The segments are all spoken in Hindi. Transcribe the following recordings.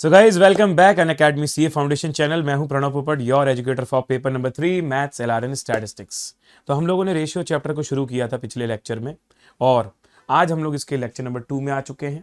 So guys welcome back on academy CA foundation channel. मैं हूं Pranav Popat, your educator for paper number 3 maths LR and statistics. तो हम लोगों ने रेशियो चैप्टर को शुरू किया था पिछले लेक्चर में और आज हम लोग इसके लेक्चर नंबर 2 में आ चुके हैं।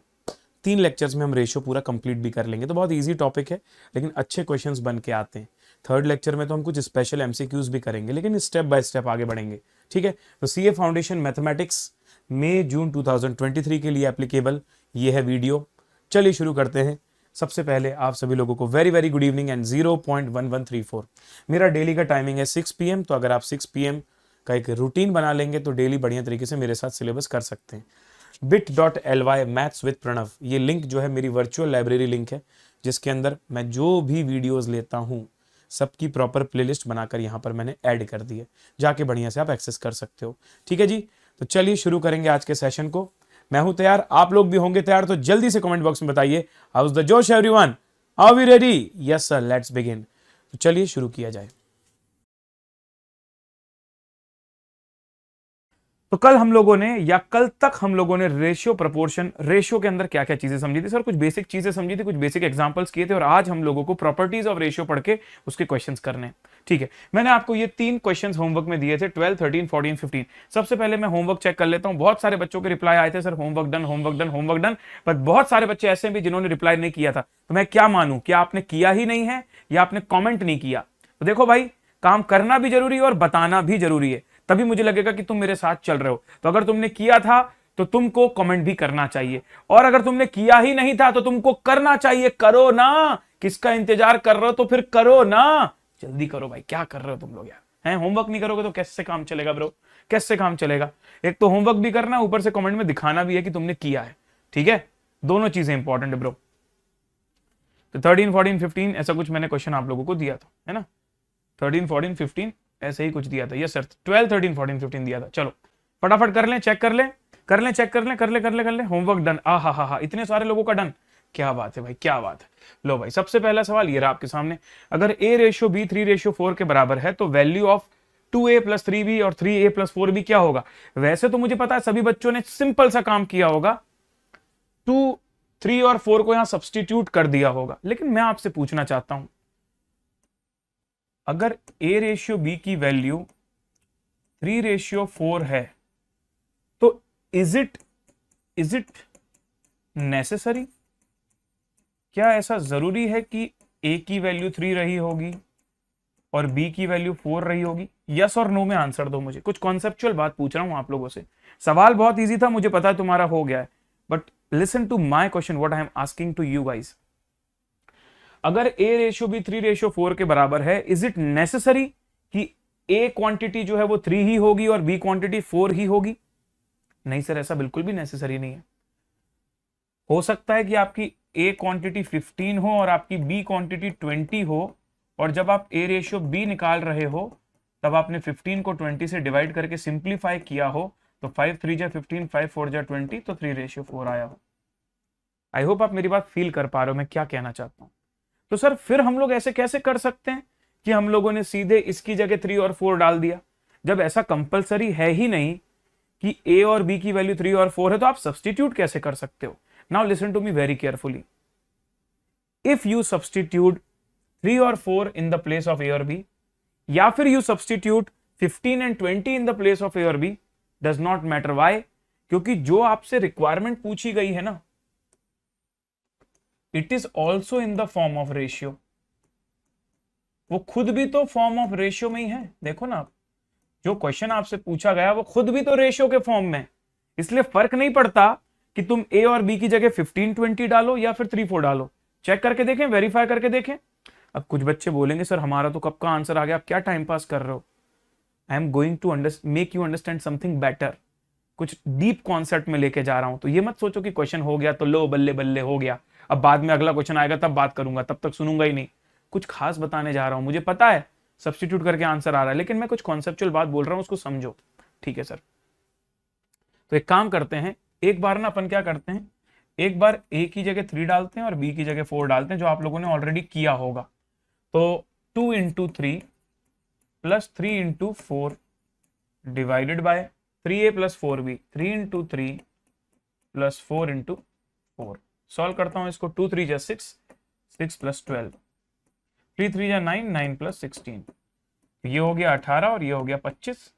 3 लेक्चर्स में हम रेशियो पूरा कंप्लीट भी कर लेंगे। तो बहुत ईजी टॉपिक है लेकिन अच्छे क्वेश्चंस बन के आते हैं। थर्ड लेक्चर में तो हम कुछ स्पेशल एमसीक्यूज भी करेंगे लेकिन स्टेप बाय स्टेप आगे बढ़ेंगे। ठीक है, तो सीए फाउंडेशन मैथमेटिक्स मई जून 2023 के लिए एप्लीकेबल ये है वीडियो। चलिए शुरू करते हैं। सबसे पहले आप सभी लोगों को very very good evening and 0.1134। मेरा डेली का टाइमिंग है 6 PM। तो अगर आप 6 PM का एक रूटीन बना लेंगे तो डेली बढ़िया तरीके से मेरे साथ सिलेबस कर सकते हैं। bit.ly मैथ्स विद प्रणव, ये लिंक जो है मेरी वर्चुअल लाइब्रेरी लिंक है जिसके अंदर मैं जो भी वीडियोस लेता हूँ सबकी प्रॉपर प्लेलिस्ट बनाकर यहाँ पर मैंने ऐड कर दी है। जाके बढ़िया से आप एक्सेस कर सकते हो। ठीक है जी, तो चलिए शुरू करेंगे आज के सेशन को। मैं हूं तैयार, आप लोग भी होंगे तैयार, तो जल्दी से कमेंट बॉक्स में बताइए how is the josh everyone, are we ready? Yes sir, let's begin. तो चलिए शुरू किया जाए। तो कल हम लोगों ने या कल तक हम लोगों ने रेशियो प्रोपोर्शन, रेशियो के अंदर क्या क्या चीजें समझी थी सर, कुछ बेसिक चीजें समझी थी, कुछ बेसिक एग्जांपल्स किए थे और आज हम लोगों को प्रॉपर्टीज ऑफ रेशियो पढ़ के उसके क्वेश्चंस करने। ठीक है, मैंने आपको ये 3 क्वेश्चंस होमवर्क में दिए थे, 12, 13, 14, 15। सबसे पहले मैं होमवर्क चेक कर लेता हूं। बहुत सारे बच्चों के रिप्लाई आए थे sir homework done, homework done, homework done. पर बहुत सारे बच्चे ऐसे भी जिन्होंने रिप्लाई नहीं किया था। तो मैं क्या मानूं, क्या आपने किया ही नहीं है या आपने कॉमेंट नहीं किया? तो देखो भाई, काम करना भी जरूरी है और बताना भी जरूरी है, तभी मुझे लगेगा कि तुम मेरे साथ चल रहे हो। तो अगर तुमने किया था तो तुमको कमेंट भी करना चाहिए और अगर तुमने किया ही नहीं था तो तुमको करना चाहिए। करो ना, किसका इंतजार कर रहे हो? तो फिर करो ना, जल्दी करो भाई। क्या कर रहे हो तुम लोग यार? हैं, होमवर्क नहीं करोगे तो कैसे काम चलेगा ब्रो? कैसे काम चलेगा? एक तो होमवर्क भी करना, ऊपर से कमेंट में दिखाना भी है कि तुमने किया है। ठीक है, दोनों चीजें इंपॉर्टेंट है ब्रो। तो 13, 14, 15 ऐसा कुछ मैंने क्वेश्चन आप लोगों को दिया था, है ना? 13, 14, 15 ऐसे ही कुछ दिया था। यस सर, 12, 13, 14, 15 दिया था। चलो फटाफट कर लें, चेक कर लें, कर लें, चेक कर लें, कर ले होमवर्क डन। हा, इतने सारे लोगों का डन। क्या बात है भाई, क्या बात है। लो भाई, सबसे पहला सवाल ये रहा आपके सामने। अगर a/b 3/4 के बराबर है तो वैल्यू ऑफ 2a + 3b और 3a + 4b क्या होगा? वैसे तो मुझे पता है सभी बच्चों ने सिंपल सा काम किया होगा, 2, 3 और 4 को यहां सब्सटीट्यूट कर दिया होगा। लेकिन मैं आपसे पूछना चाहता हूं, अगर a/b की वैल्यू 3/4 है तो इज इट नेसेसरी? क्या ऐसा जरूरी है कि a की वैल्यू 3 रही होगी और b की वैल्यू 4 रही होगी? यस और नो में आंसर दो मुझे। कुछ कॉन्सेप्चुअल बात पूछ रहा हूं आप लोगों से। सवाल बहुत इजी था, मुझे पता है तुम्हारा हो गया है, but listen to my question, what I am asking to you guys. अगर a/b 3/4 के बराबर है, इज इट नेसेसरी कि a क्वांटिटी जो है वो 3 ही होगी और b क्वांटिटी 4 ही होगी? नहीं सर, ऐसा बिल्कुल भी नेसेसरी नहीं है। हो सकता है कि आपकी a क्वांटिटी 15 हो और आपकी b क्वांटिटी 20 हो और जब आप a/b निकाल रहे हो तब आपने 15 को 20 से डिवाइड करके सिंप्लीफाई किया हो तो 5 3 जा 15, 5 4 जा 20, तो 3/4 आया हो। आई होप आप मेरी बात फील कर पा रहे हो मैं क्या कहना चाहता हूं। तो सर फिर हम लोग ऐसे कैसे कर सकते हैं कि हम लोगों ने सीधे इसकी जगह 3 और 4 डाल दिया? जब ऐसा कंपलसरी है ही नहीं कि a और b की वैल्यू 3 और 4 है तो आप सब्सटीट्यूट कैसे कर सकते हो? Now listen to me very carefully. If you substitute 3 और 4 in the place of a और b, या फिर you substitute 15 and 20 in the place of a और b, does not matter. Why? क्योंकि जो आपसे रिक्वायरमेंट पूछी गई है ना, it is also in the form of ratio. वो खुद भी तो फॉर्म ऑफ रेशियो में ही है। देखो ना आप, जो क्वेश्चन आपसे पूछा गया वो खुद भी तो रेशियो के फॉर्म में, इसलिए फर्क नहीं पड़ता कि तुम a और b की जगह 15 20 डालो या फिर 3 4 डालो। चेक करके देखें, वेरीफाई करके देखें। अब कुछ बच्चे बोलेंगे सर हमारा तो कब का आंसर आ गया, आप क्या टाइम पास कर रहे हो? I am going to make you understand something better. कुछ डीप कॉन्सेप्ट में लेके जा रहा हूं, तो ये मत सोचो कि क्वेश्चन हो गया तो लो बल्ले बल्ले हो गया, अब बाद में अगला क्वेश्चन आएगा तब बात करूंगा, तब तक सुनूंगा ही नहीं। कुछ खास बताने जा रहा हूं, मुझे पता है सब्सटीट्यूट करके आंसर आ रहा है, लेकिन मैं कुछ कॉन्सेप्चुअल बात बोल रहा हूं, उसको समझो। ठीक है सर, तो एक काम करते हैं, एक बार ना अपन क्या करते हैं, एक बार a की जगह 3 डालते हैं और b की जगह 4 डालते हैं, जो आप लोगों ने ऑलरेडी किया होगा। तो 2 × 3 + 3 × 4 divided by 3a + 4b, 3 × 3 + 4 × 4। Solve करता हूं इसको, 2 3 जा 6, 6 + 12, 3 3 जा 9, 9 + 16, ये हो गया 18 और ये हो गया 25,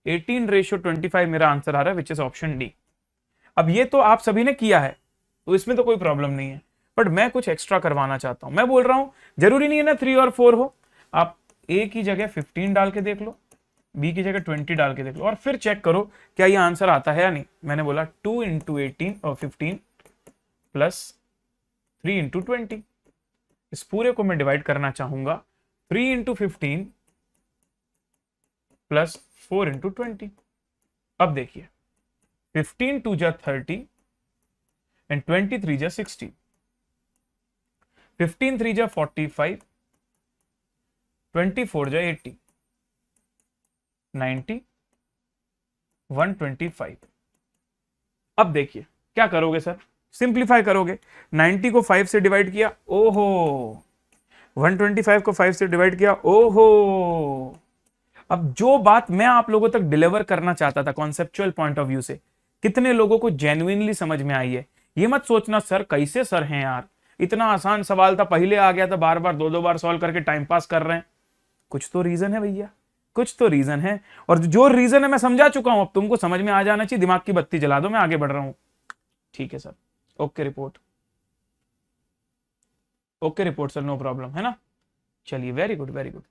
18:25 मेरा आंसर आ रहा है, विच इज ऑप्शन डी। अब ये तो आप सभी ने किया है, तो इसमें तो कोई प्रॉब्लम नहीं है, बट मैं कुछ एक्स्ट्रा करवाना चाहता हूं। मैं बोल रहा हूं जरूरी नहीं है ना 3 और 4 हो, आप ए की जगह 15 डाल के देख लो, बी की जगह 20 डाल के देख लो, और फिर चेक करो क्या ये आंसर आता है या नहीं। मैंने बोला 2 × 18 और 15 प्लस 3 × 20, इस पूरे को मैं डिवाइड करना चाहूंगा 3 × 15 प्लस 4 × 20। अब देखिए 15 2 जा 30 एंड 23 जा 60, 15 3 जा 45, 24 जा 80, 90, 125। अब देखिए क्या करोगे सर, सिंप्लीफाई करोगे, 90 को 5 से डिवाइड किया, ओहो, 125 को 5 से डिवाइड किया, ओहो। अब जो बात मैं आप लोगों तक डिलीवर करना चाहता था कॉन्सेप्चुअल पॉइंट ऑफ व्यू से, कितने लोगों को जेन्युइनली समझ में आई है। ये मत सोचना सर कैसे सर हैं यार, इतना आसान सवाल था, पहले आ गया था, बार बार 2-2 बार सॉल्व करके टाइम पास कर रहे हैं। कुछ तो रीजन है भैया, कुछ तो रीजन है, और जो रीजन है मैं समझा चुका हूं, अब तुमको समझ में आ जाना चाहिए। दिमाग की बत्ती जला दो, मैं आगे बढ़ रहा हूं। ठीक है sir, okay report, okay report sir, no problem है ना। चलिए, very good very good.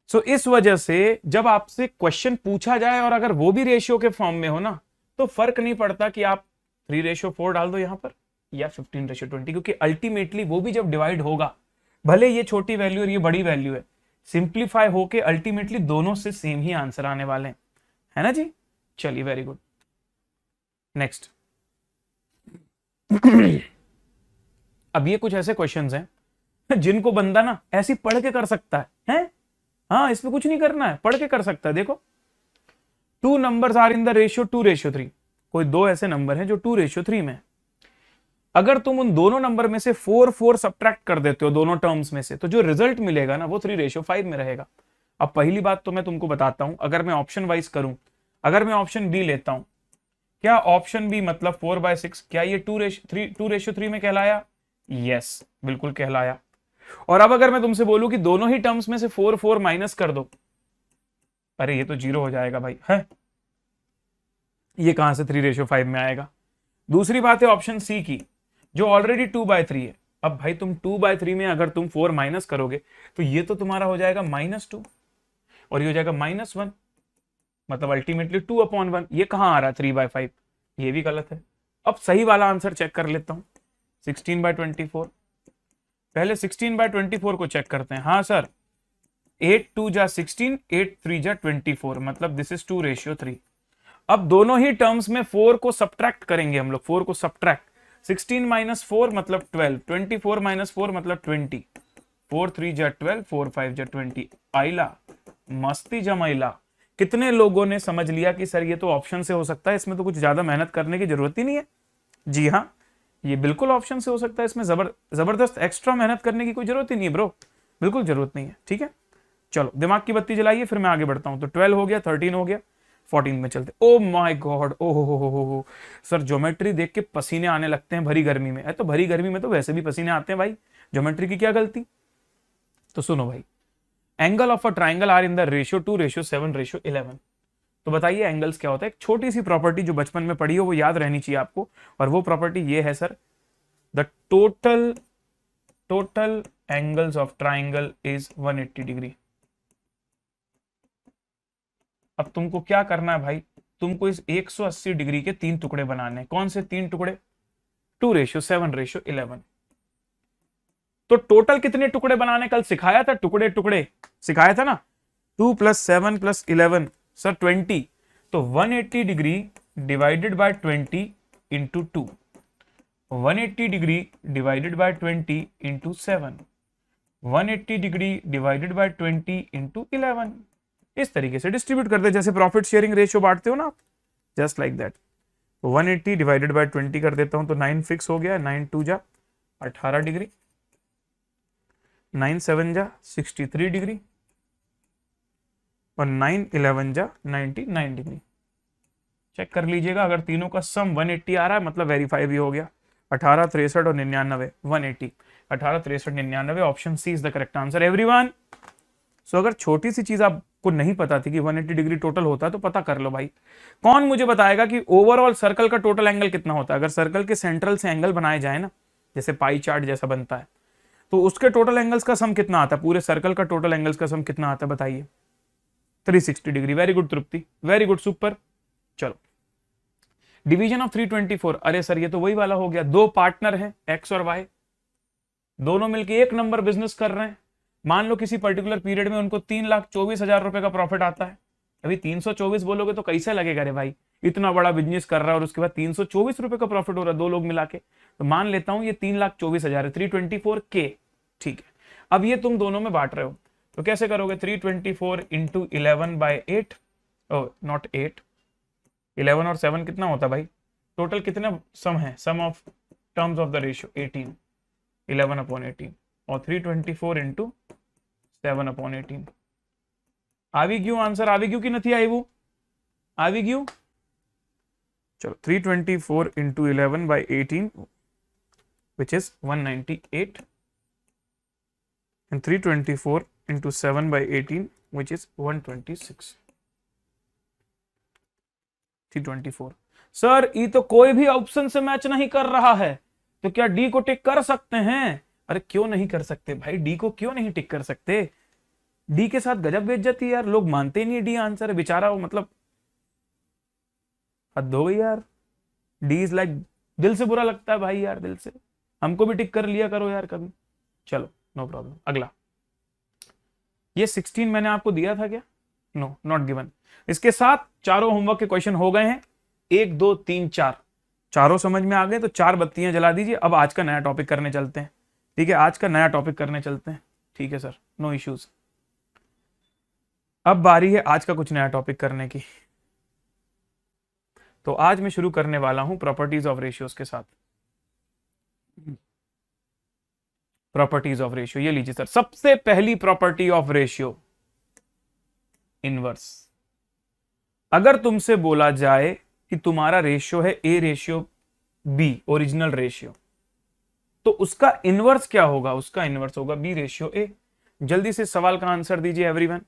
So इस वजह से जब आपसे क्वेश्चन पूछा जाए और अगर वो भी रेशियो के फॉर्म में हो ना, तो फर्क नहीं पड़ता कि आप 3:4 डाल दो यहां पर या 15:20, क्योंकि अल्टीमेटली वो भी जब डिवाइड होगा, भले ये छोटी वैल्यू और ये बड़ी वैल्यू है, सिंप्लीफाई होके अल्टीमेटली दोनों से सेम ही आंसर आने वाले हैं, है ना जी। चलिए, वेरी गुड। नेक्स्ट अब ये कुछ ऐसे क्वेश्चंस हैं जिनको बंदा ना ऐसी पढ़ के कर सकता है? हाँ, इसमें कुछ नहीं करना है, पढ़ के कर सकता है। देखो, 2 numbers are in the ratio 2:3, कोई 2 ऐसे नंबर हैं जो 2:3 में। अगर तुम उन दोनों नंबर में से 4 सब्ट्रैक्ट कर देते हो दोनों टर्म्स में से, तो जो रिजल्ट मिलेगा ना वो 3:5 में रहेगा। अब पहली बात तो मैं तुमको बताता हूं, अगर मैं ऑप्शन वाइज करूं, अगर मैं ऑप्शन बी लेता हूं, क्या ऑप्शन बी मतलब 4/6, क्या ये 2:3 में कहलाया? यस, बिल्कुल कहलाया। और अब अगर मैं तुमसे बोलूं कि दोनों ही टर्म्स में से 4 माइनस कर दो, अरे ये तो 0 हो जाएगा भाई, है ये कहां से 3:5 में आएगा। दूसरी बात है ऑप्शन सी की, जो ऑलरेडी 2/3 है। अब भाई तुम 2/3 में अगर तुम 4 माइनस करोगे, तो ये तो तुम्हारा हो जाएगा -2 और ये हो जाएगा -1, मतलब अल्टीमेटली 2/1। ये कहां आ रहा है 3/5, ये भी गलत है। अब सही वाला आंसर चेक कर लेता हूं, 16/24। पहले 16/24 को चेक करते हैं। हाँ सर, 8 2 जा 16, 8 3 जा 24, मतलब दिस इज 2:3। अब दोनों ही टर्म्स में 4 को सब्ट्रैक्ट करेंगे हम लोग, 4 को सब्ट्रैक्ट, 16 - 4 मतलब 12, 24 - 4 मतलब 20, 4 3 जा 12, 4 5 जा 20। आइला मस्ती जमाइला। कितने लोगों ने समझ लिया कि सर ये तो ऑप्शन से हो सकता है, इसमें तो कुछ ज्यादा मेहनत करने की जरूरत ही नहीं है? जी हाँ, ये बिल्कुल ऑप्शन से हो सकता है, इसमें जबरदस्त एक्स्ट्रा मेहनत करने की कोई जरूरत ही नहीं है ब्रो, बिल्कुल जरूरत नहीं है। ठीक है, चलो दिमाग की बत्ती जलाइए, फिर मैं आगे बढ़ता हूं। तो 12 हो गया, 13 हो गया, 14 में चलते। ओ माय गॉड, ओ हो सर, ज्योमेट्री देख के पसीने आने लगते हैं भरी गर्मी में। तो भरी गर्मी में तो वैसे भी पसीने आते हैं भाई, ज्योमेट्री की क्या गलती। तो सुनो भाई, angle of a triangle are in the ratio 2:7:11। तो बताइए एंगल्स क्या होता है। एक छोटी सी प्रॉपर्टी जो बचपन में पढ़ी हो वो याद रहनी चाहिए आपको, और वो प्रॉपर्टी ये है sir, the total angles of triangle is 180 degree. अब तुमको क्या करना है भाई, तुमको इस 180 डिग्री के 3 टुकड़े बनाने हैं। कौन से 3 टुकड़े? 2:7:11। तो टोटल कितने टुकड़े बनाने कल सिखाया था, टुकड़े टुकड़े सिखाया था ना, 2 + 7 + 11 सर 20। तो 180 degree divided by 20 into 2, 180 degree divided by 20 into 7, 180 degree divided by 20 into 11। इस तरीके से डिस्ट्रीब्यूट कर दे, जैसे प्रॉफिट शेयरिंग रेशियो बांटते हो ना आप, जस्ट लाइक दैट। तो 180 डिवाइडेड बाय 20 कर देता हूं, तो 9 फिक्स हो गया, 9 2 जा 18 डिग्री, 9 7 जा 63 डिग्री, और 9 11 जा 99 डिग्री। चेक कर लीजिएगा, अगर तीनों का सम 180 आ रहा है मतलब वेरीफाई भी हो गया। 18, 63 और 99, 180। 18, 63, 99, option C is the correct answer everyone. So अगर छोटी सी चीज आपको नहीं पता थी कि 180 डिग्री टोटल होता है तो पता कर लो भाई। कौन मुझे बताएगा कि ओवरऑल सर्कल का टोटल एंगल कितना होता है? अगर सर्कल के सेंट्रल से एंगल बनाए जाए ना, जैसे पाई चार्ट जैसा बनता है, तो उसके टोटल एंगल्स का सम कितना आता है? पूरे सर्कल का टोटल एंगल्स का सम कितना आता है बताइए? 360 डिग्री। वेरी गुड तृप्ति, वेरी गुड, सुपर। चलो, डिवीजन ऑफ 324। अरे सर ये तो वही वाला हो गया, दो पार्टनर हैं एक्स और वाई, दोनों मिलकर 1 नंबर बिजनेस कर रहे हैं। मान लो किसी पर्टिकुलर पीरियड में उनको 3,24,000 रुपए का प्रॉफिट आता है। अभी 324 बोलोगे तो कैसे लगेगा रे भाई, इतना बड़ा बिजनेस कर रहा है और उसके बाद 324 रुपए का प्रॉफिट हो रहा है दो लोग मिला के। तो मान लेता हूं ये 3,24,000 है, 324K। ठीक है, अब ये तुम दोनों में बांट रहे हो, तो कैसे करोगे? 324 इंटू 11/8, नॉट 8, 11 और 7 कितना होता है भाई? टोटल कितने सम है? Sum of terms of the ratio 18, 11/18, और 324 इंटू 7/18। આવી ગયું આન્સર? આવી ગયું કે નથી આવ્યું? આવી ગયું? ચલો, 324 into 11/18 which is 198, and 324 into 7/18 which is 126। 324। Sir ये तो कोई भी ऑप्शन से मैच नहीं कर रहा है, तो क्या डी को टिक कर सकते हैं? अरे क्यों नहीं कर सकते भाई, डी को क्यों नहीं टिक कर सकते? डी के साथ गजब बेइज्जती यार, लोग मानते नहीं डी आंसर है बेचारा, वो मतलब हद हो गई यार। डी इज लाइक, दिल से बुरा लगता है भाई यार, दिल से। हमको भी टिक कर लिया करो यार कभी। चलो नो प्रॉब्लम, अगला। ये 16 मैंने आपको दिया था क्या? No, not given. इसके साथ चारों होमवर्क के क्वेश्चन हो गए हैं, 1, 2, 3, 4, चारों समझ में आ गए तो 4 बत्तियां जला दीजिए। अब आज का नया टॉपिक करने चलते हैं। ठीक है, आज का नया टॉपिक करने चलते हैं। ठीक है सर, नो इश्यूज। अब बारी है आज का कुछ नया टॉपिक करने की। तो आज मैं शुरू करने वाला हूं प्रॉपर्टीज ऑफ रेशियोज के साथ। प्रॉपर्टीज ऑफ रेशियो, ये लीजिए सर, सबसे पहली प्रॉपर्टी ऑफ रेशियो, इनवर्स। अगर तुमसे बोला जाए कि तुम्हारा रेशियो है A/B, ओरिजिनल रेशियो, तो उसका इनवर्स क्या होगा? उसका इनवर्स होगा B/A। जल्दी से सवाल का आंसर दीजिए एवरीवन।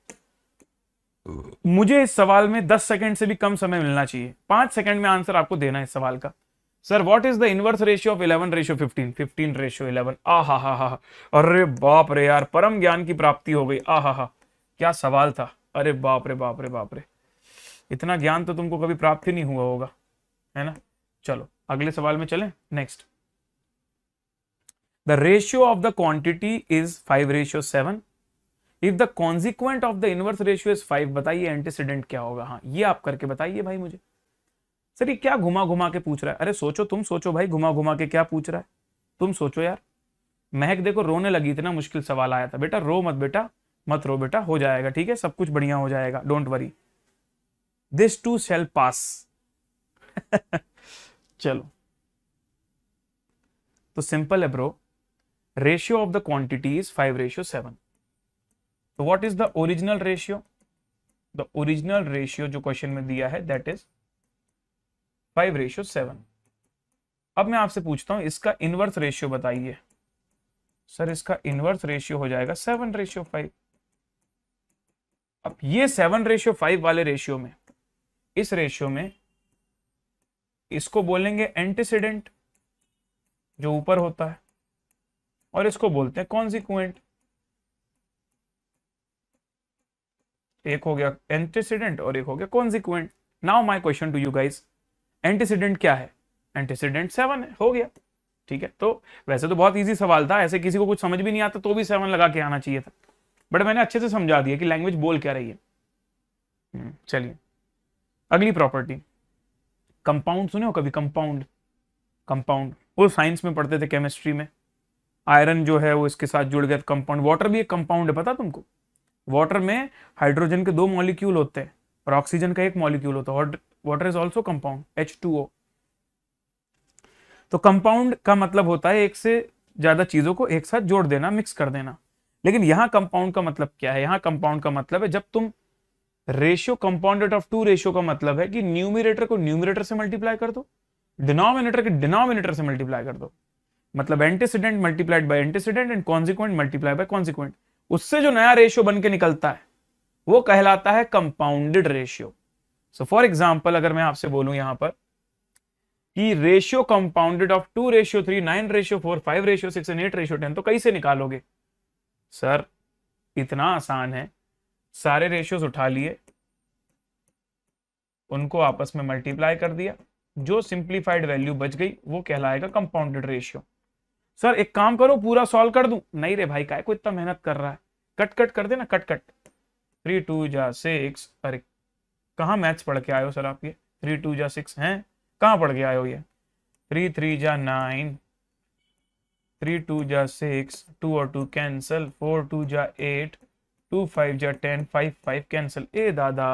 मुझे इस सवाल में 10 सेकंड से भी कम समय मिलना चाहिए, 5 सेकंड में आंसर आपको देना है इस सवाल का। Sir what is the inverse ratio of 11/15? 15/11। आ हा हा हा, अरे बाप रे यार, परम ज्ञान की प्राप्ति हो गई। आ हा हा, क्या सवाल था, अरे बाप रे बाप रे बाप रे, इतना ज्ञान तो तुमको कभी प्राप्त ही नहीं हुआ होगा, है ना। चलो अगले सवाल में चलें। Next, the ratio of the quantity is 5/7 if the consequent of the inverse ratio is 5। बताइए एंटीसीडेंट क्या होगा? हाँ ये आप करके बताइए भाई मुझे। सर ये क्या घुमा घुमा के पूछ रहा है? अरे सोचो, तुम सोचो भाई, घुमा घुमा के क्या पूछ रहा है, तुम सोचो यार। महक देखो रोने लगी, इतना मुश्किल सवाल आया था। बेटा रो मत, बेटा मत रो, बेटा हो जाएगा, ठीक है, सब कुछ बढ़िया हो जाएगा, don't worry, this too shall pass. चलो तो सिंपल है bro, ratio of the quantity is 5/7। तो what is the original ratio? The original ratio जो क्वेश्चन में दिया है दैट इज 5/7। अब मैं आपसे पूछता हूं इसका इनवर्स रेशियो बताइए। सर इसका इनवर्स रेशियो हो जाएगा 7/5। अब ये 7/5 वाले रेशियो में, इस रेशियो में इसको बोलेंगे एंटीसीडेंट जो ऊपर होता है, और इसको बोलते हैं कॉन्सिक्वेंट। एक हो गया एंटीसीडेंट और एक हो गया consequent. Now my question to you guys, antecedent क्या है? एंटीसीडेंट 7 है, हो गया, ठीक है। तो वैसे तो बहुत इजी सवाल था, ऐसे किसी को कुछ समझ भी नहीं आता तो भी 7 लगा के आना चाहिए था, बट मैंने अच्छे से समझा दिया कि लैंग्वेज बोल क्या रही है। चलिए अगली प्रॉपर्टी, कंपाउंड सुने हो कभी? कंपाउंड, कंपाउंड वो साइंस में पढ़ते थे, केमिस्ट्री में। आयरन जो है वो इसके साथ जुड़ गया, कंपाउंड। वाटर भी एक कंपाउंड है, पता तुमको? वाटर में हाइड्रोजन के 2 मॉलिक्यूल होते हैं और ऑक्सीजन का 1 मॉलिक्यूल होता है। Water is also compound, H2O। तो कंपाउंड का मतलब होता है एक से ज्यादा चीजों को एक साथ जोड़ देना, मिक्स कर देना। लेकिन यहां कंपाउंड का मतलब क्या है? यहां कंपाउंड का मतलब है जब तुम रेशियो कंपाउंडेड ऑफ 2 रेशियो का मतलब है कि न्यूमरेटर को न्यूमरेटर से मल्टीप्लाई कर दो डिनोमिनेटर के डिनोमिनेटर से मल्टीप्लाई कर दो, मतलब antecedent multiplied by antecedent and consequent multiply by consequent, उससे जो नया रेशियो बन के निकलता है वो कहलाता है compounded ratio. So for example अगर मैं आपसे बोलूं यहां पर कि रेशियो कंपाउंडेड ऑफ 2:3, 9:4, 5:6 एंड 8:10, तो कैसे निकालोगे सर? इतना आसान है, सारे रेशियोज उठा लिए, उनको आपस में मल्टीप्लाई कर दिया, जो सिंप्लीफाइड वैल्यू बच गई वो कहलाएगा कंपाउंडेड रेशियो। सर एक काम करो पूरा सॉल्व कर दूं, नहीं रे भाई काय को इतना मेहनत कर रहा है, कट कट कर देना, कट कट। 3 2 जा 6, अरे कहाँ मैथ्स पढ़ के आए हो सर आप? ये 3 2 जा 6 हैं, कहाँ पढ़ के आए हो? ये 3 3 जा 9, 3 2 जा 6, 2 और 2 कैंसल, 4 2 जा 8, 2 5 जा 10, 5 5 कैंसल। ए दादा,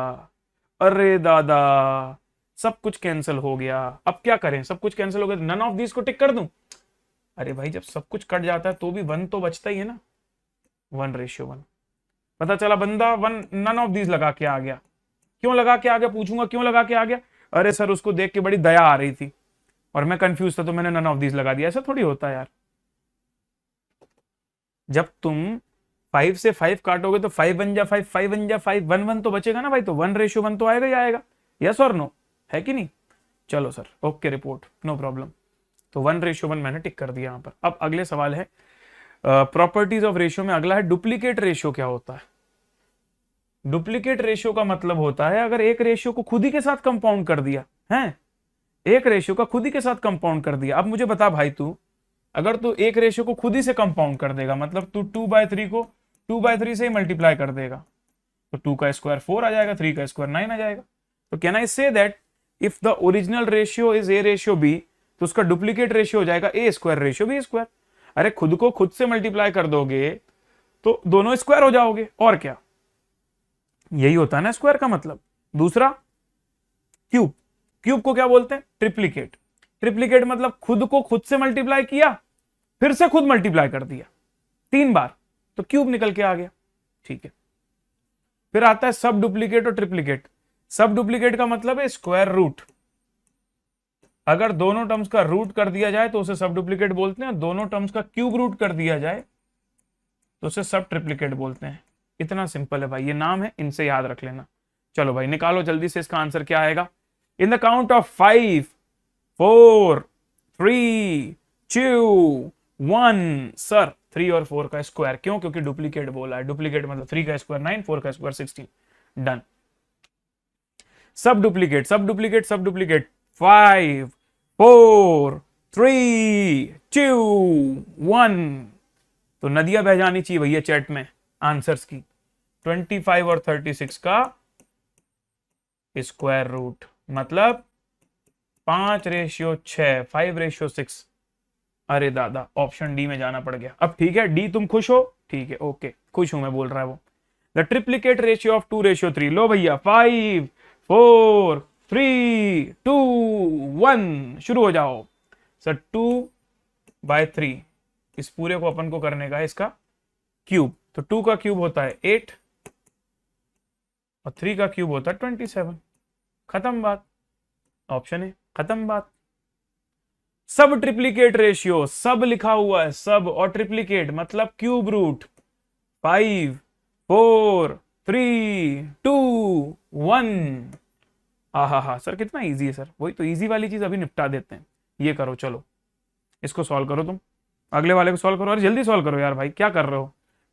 अरे दादा, सब कुछ कैंसिल हो गया। अब क्या करें? सब कुछ कैंसिल हो गया, नन ऑफ दीज को टिक कर दूं? अरे भाई जब सब कुछ कट जाता है तो भी 1 तो बचता ही है ना, 1:1। पता चला बंदा 1 नन ऑफ दीज लगा के आ गया। क्यों लगा के आ गया? पूछूंगा क्यों लगा के आ गया? अरे सर उसको देख के बड़ी दया आ रही थी और मैं कंफ्यूज था तो मैंने नन ऑफ दीज लगा दिया। ऐसा थोड़ी होता है यार। जब तुम 5 से 5 काटोगे तो 5 बन जा 5, 5 बन जा 5, 1 1 तो बचेगा ना भाई, तो 1:1 तो आएगा ही आएगा। यस और नो, है कि नहीं? चलो sir, okay report, no problem. तो 1:1 मैंने टिक कर दिया यहां पर। अब अगले सवाल है प्रॉपर्टीज ऑफ रेशियो में, अगला है डुप्लीकेट रेशियो क्या होता है? डुप्लीकेट रेशियो का मतलब होता है अगर एक रेशियो को खुद ही के साथ कंपाउंड कर दिया है, एक रेशियो का खुद ही के साथ कंपाउंड कर दिया। अब मुझे बता भाई, तू अगर तू एक रेशियो को खुद ही से कंपाउंड कर देगा, मतलब तू 2/3 को 2/3 से ही मल्टीप्लाई कर देगा, तो 2 का स्क्वायर 4 आ जाएगा, 3 का स्क्वायर 9 आ जाएगा। तो can I say that if the original ratio is A:B, तो उसका डुप्लीकेट रेशियो हो जाएगा A², B²। अरे खुद को खुद से मल्टीप्लाई कर दोगे तो दोनों स्क्वायर हो जाओगे, और क्या? यही होता है ना स्क्वायर का मतलब। दूसरा क्यूब, क्यूब को क्या बोलते हैं? ट्रिप्लीकेट। ट्रिप्लीकेट मतलब खुद को खुद से मल्टीप्लाई किया, फिर से खुद मल्टीप्लाई कर दिया 3 बार, तो क्यूब निकल के आ गया। ठीक है, फिर आता है सब डुप्लीकेट और ट्रिप्लीकेट। सब डुप्लीकेट का मतलब है स्क्वायर रूट। अगर दोनों टर्म्स का रूट कर दिया जाए तो उसे सब डुप्लीकेट बोलते हैं, दोनों टर्म्स का क्यूब रूट कर दिया जाए तो उसे सब ट्रिप्लीकेट बोलते हैं। इतना सिंपल है भाई, ये नाम है, इनसे याद रख लेना। चलो भाई निकालो जल्दी से, इसका आंसर क्या आएगा? In the count of 5 4 3 2 1। Sir 3 और 4 का स्क्वायर, क्यों? क्योंकि डुप्लीकेट बोला है। डुप्लीकेट मतलब 3 का स्क्वायर 9, 4 का स्क्वायर 16। डन। सब डुप्लीकेट, सब डुप्लीकेट, सब डुप्लीकेट। 5 4 3 2 1। तो नदियां बह जानी चाहिए भैया चैट में आंसर्स की। 25 और 36 का स्क्वायर रूट मतलब 5:6, 5:6। अरे दादा, ऑप्शन डी में जाना पड़ गया। अब ठीक है, डी तुम खुश हो? ठीक है, ओके, खुश हूं मैं, बोल रहा है वो। The triplicate ratio of 2:3। लो भैया, 5 4 3 2 1, शुरू हो जाओ। सर 2/3, इस पूरे को अपन को करने का है इसका क्यूब, तो 2 का क्यूब होता है 8 और 3 का क्यूब होता है 27। खत्म बात, ऑप्शन है, खत्म बात। सब ट्रिप्लीकेट रेशियो, सब लिखा हुआ है सब, और ट्रिप्लीकेट मतलब क्यूब रूट। 5 4 3 2 1। हा सर कितना इजी है सर, वही तो इजी वाली चीज अभी निपटा देते हैं। ये करो, चलो इसको सॉल्व करो, तुम अगले वाले को सॉल्व करो। अरे जल्दी सॉल्व करो यार भाई, क्या कर रहे हो?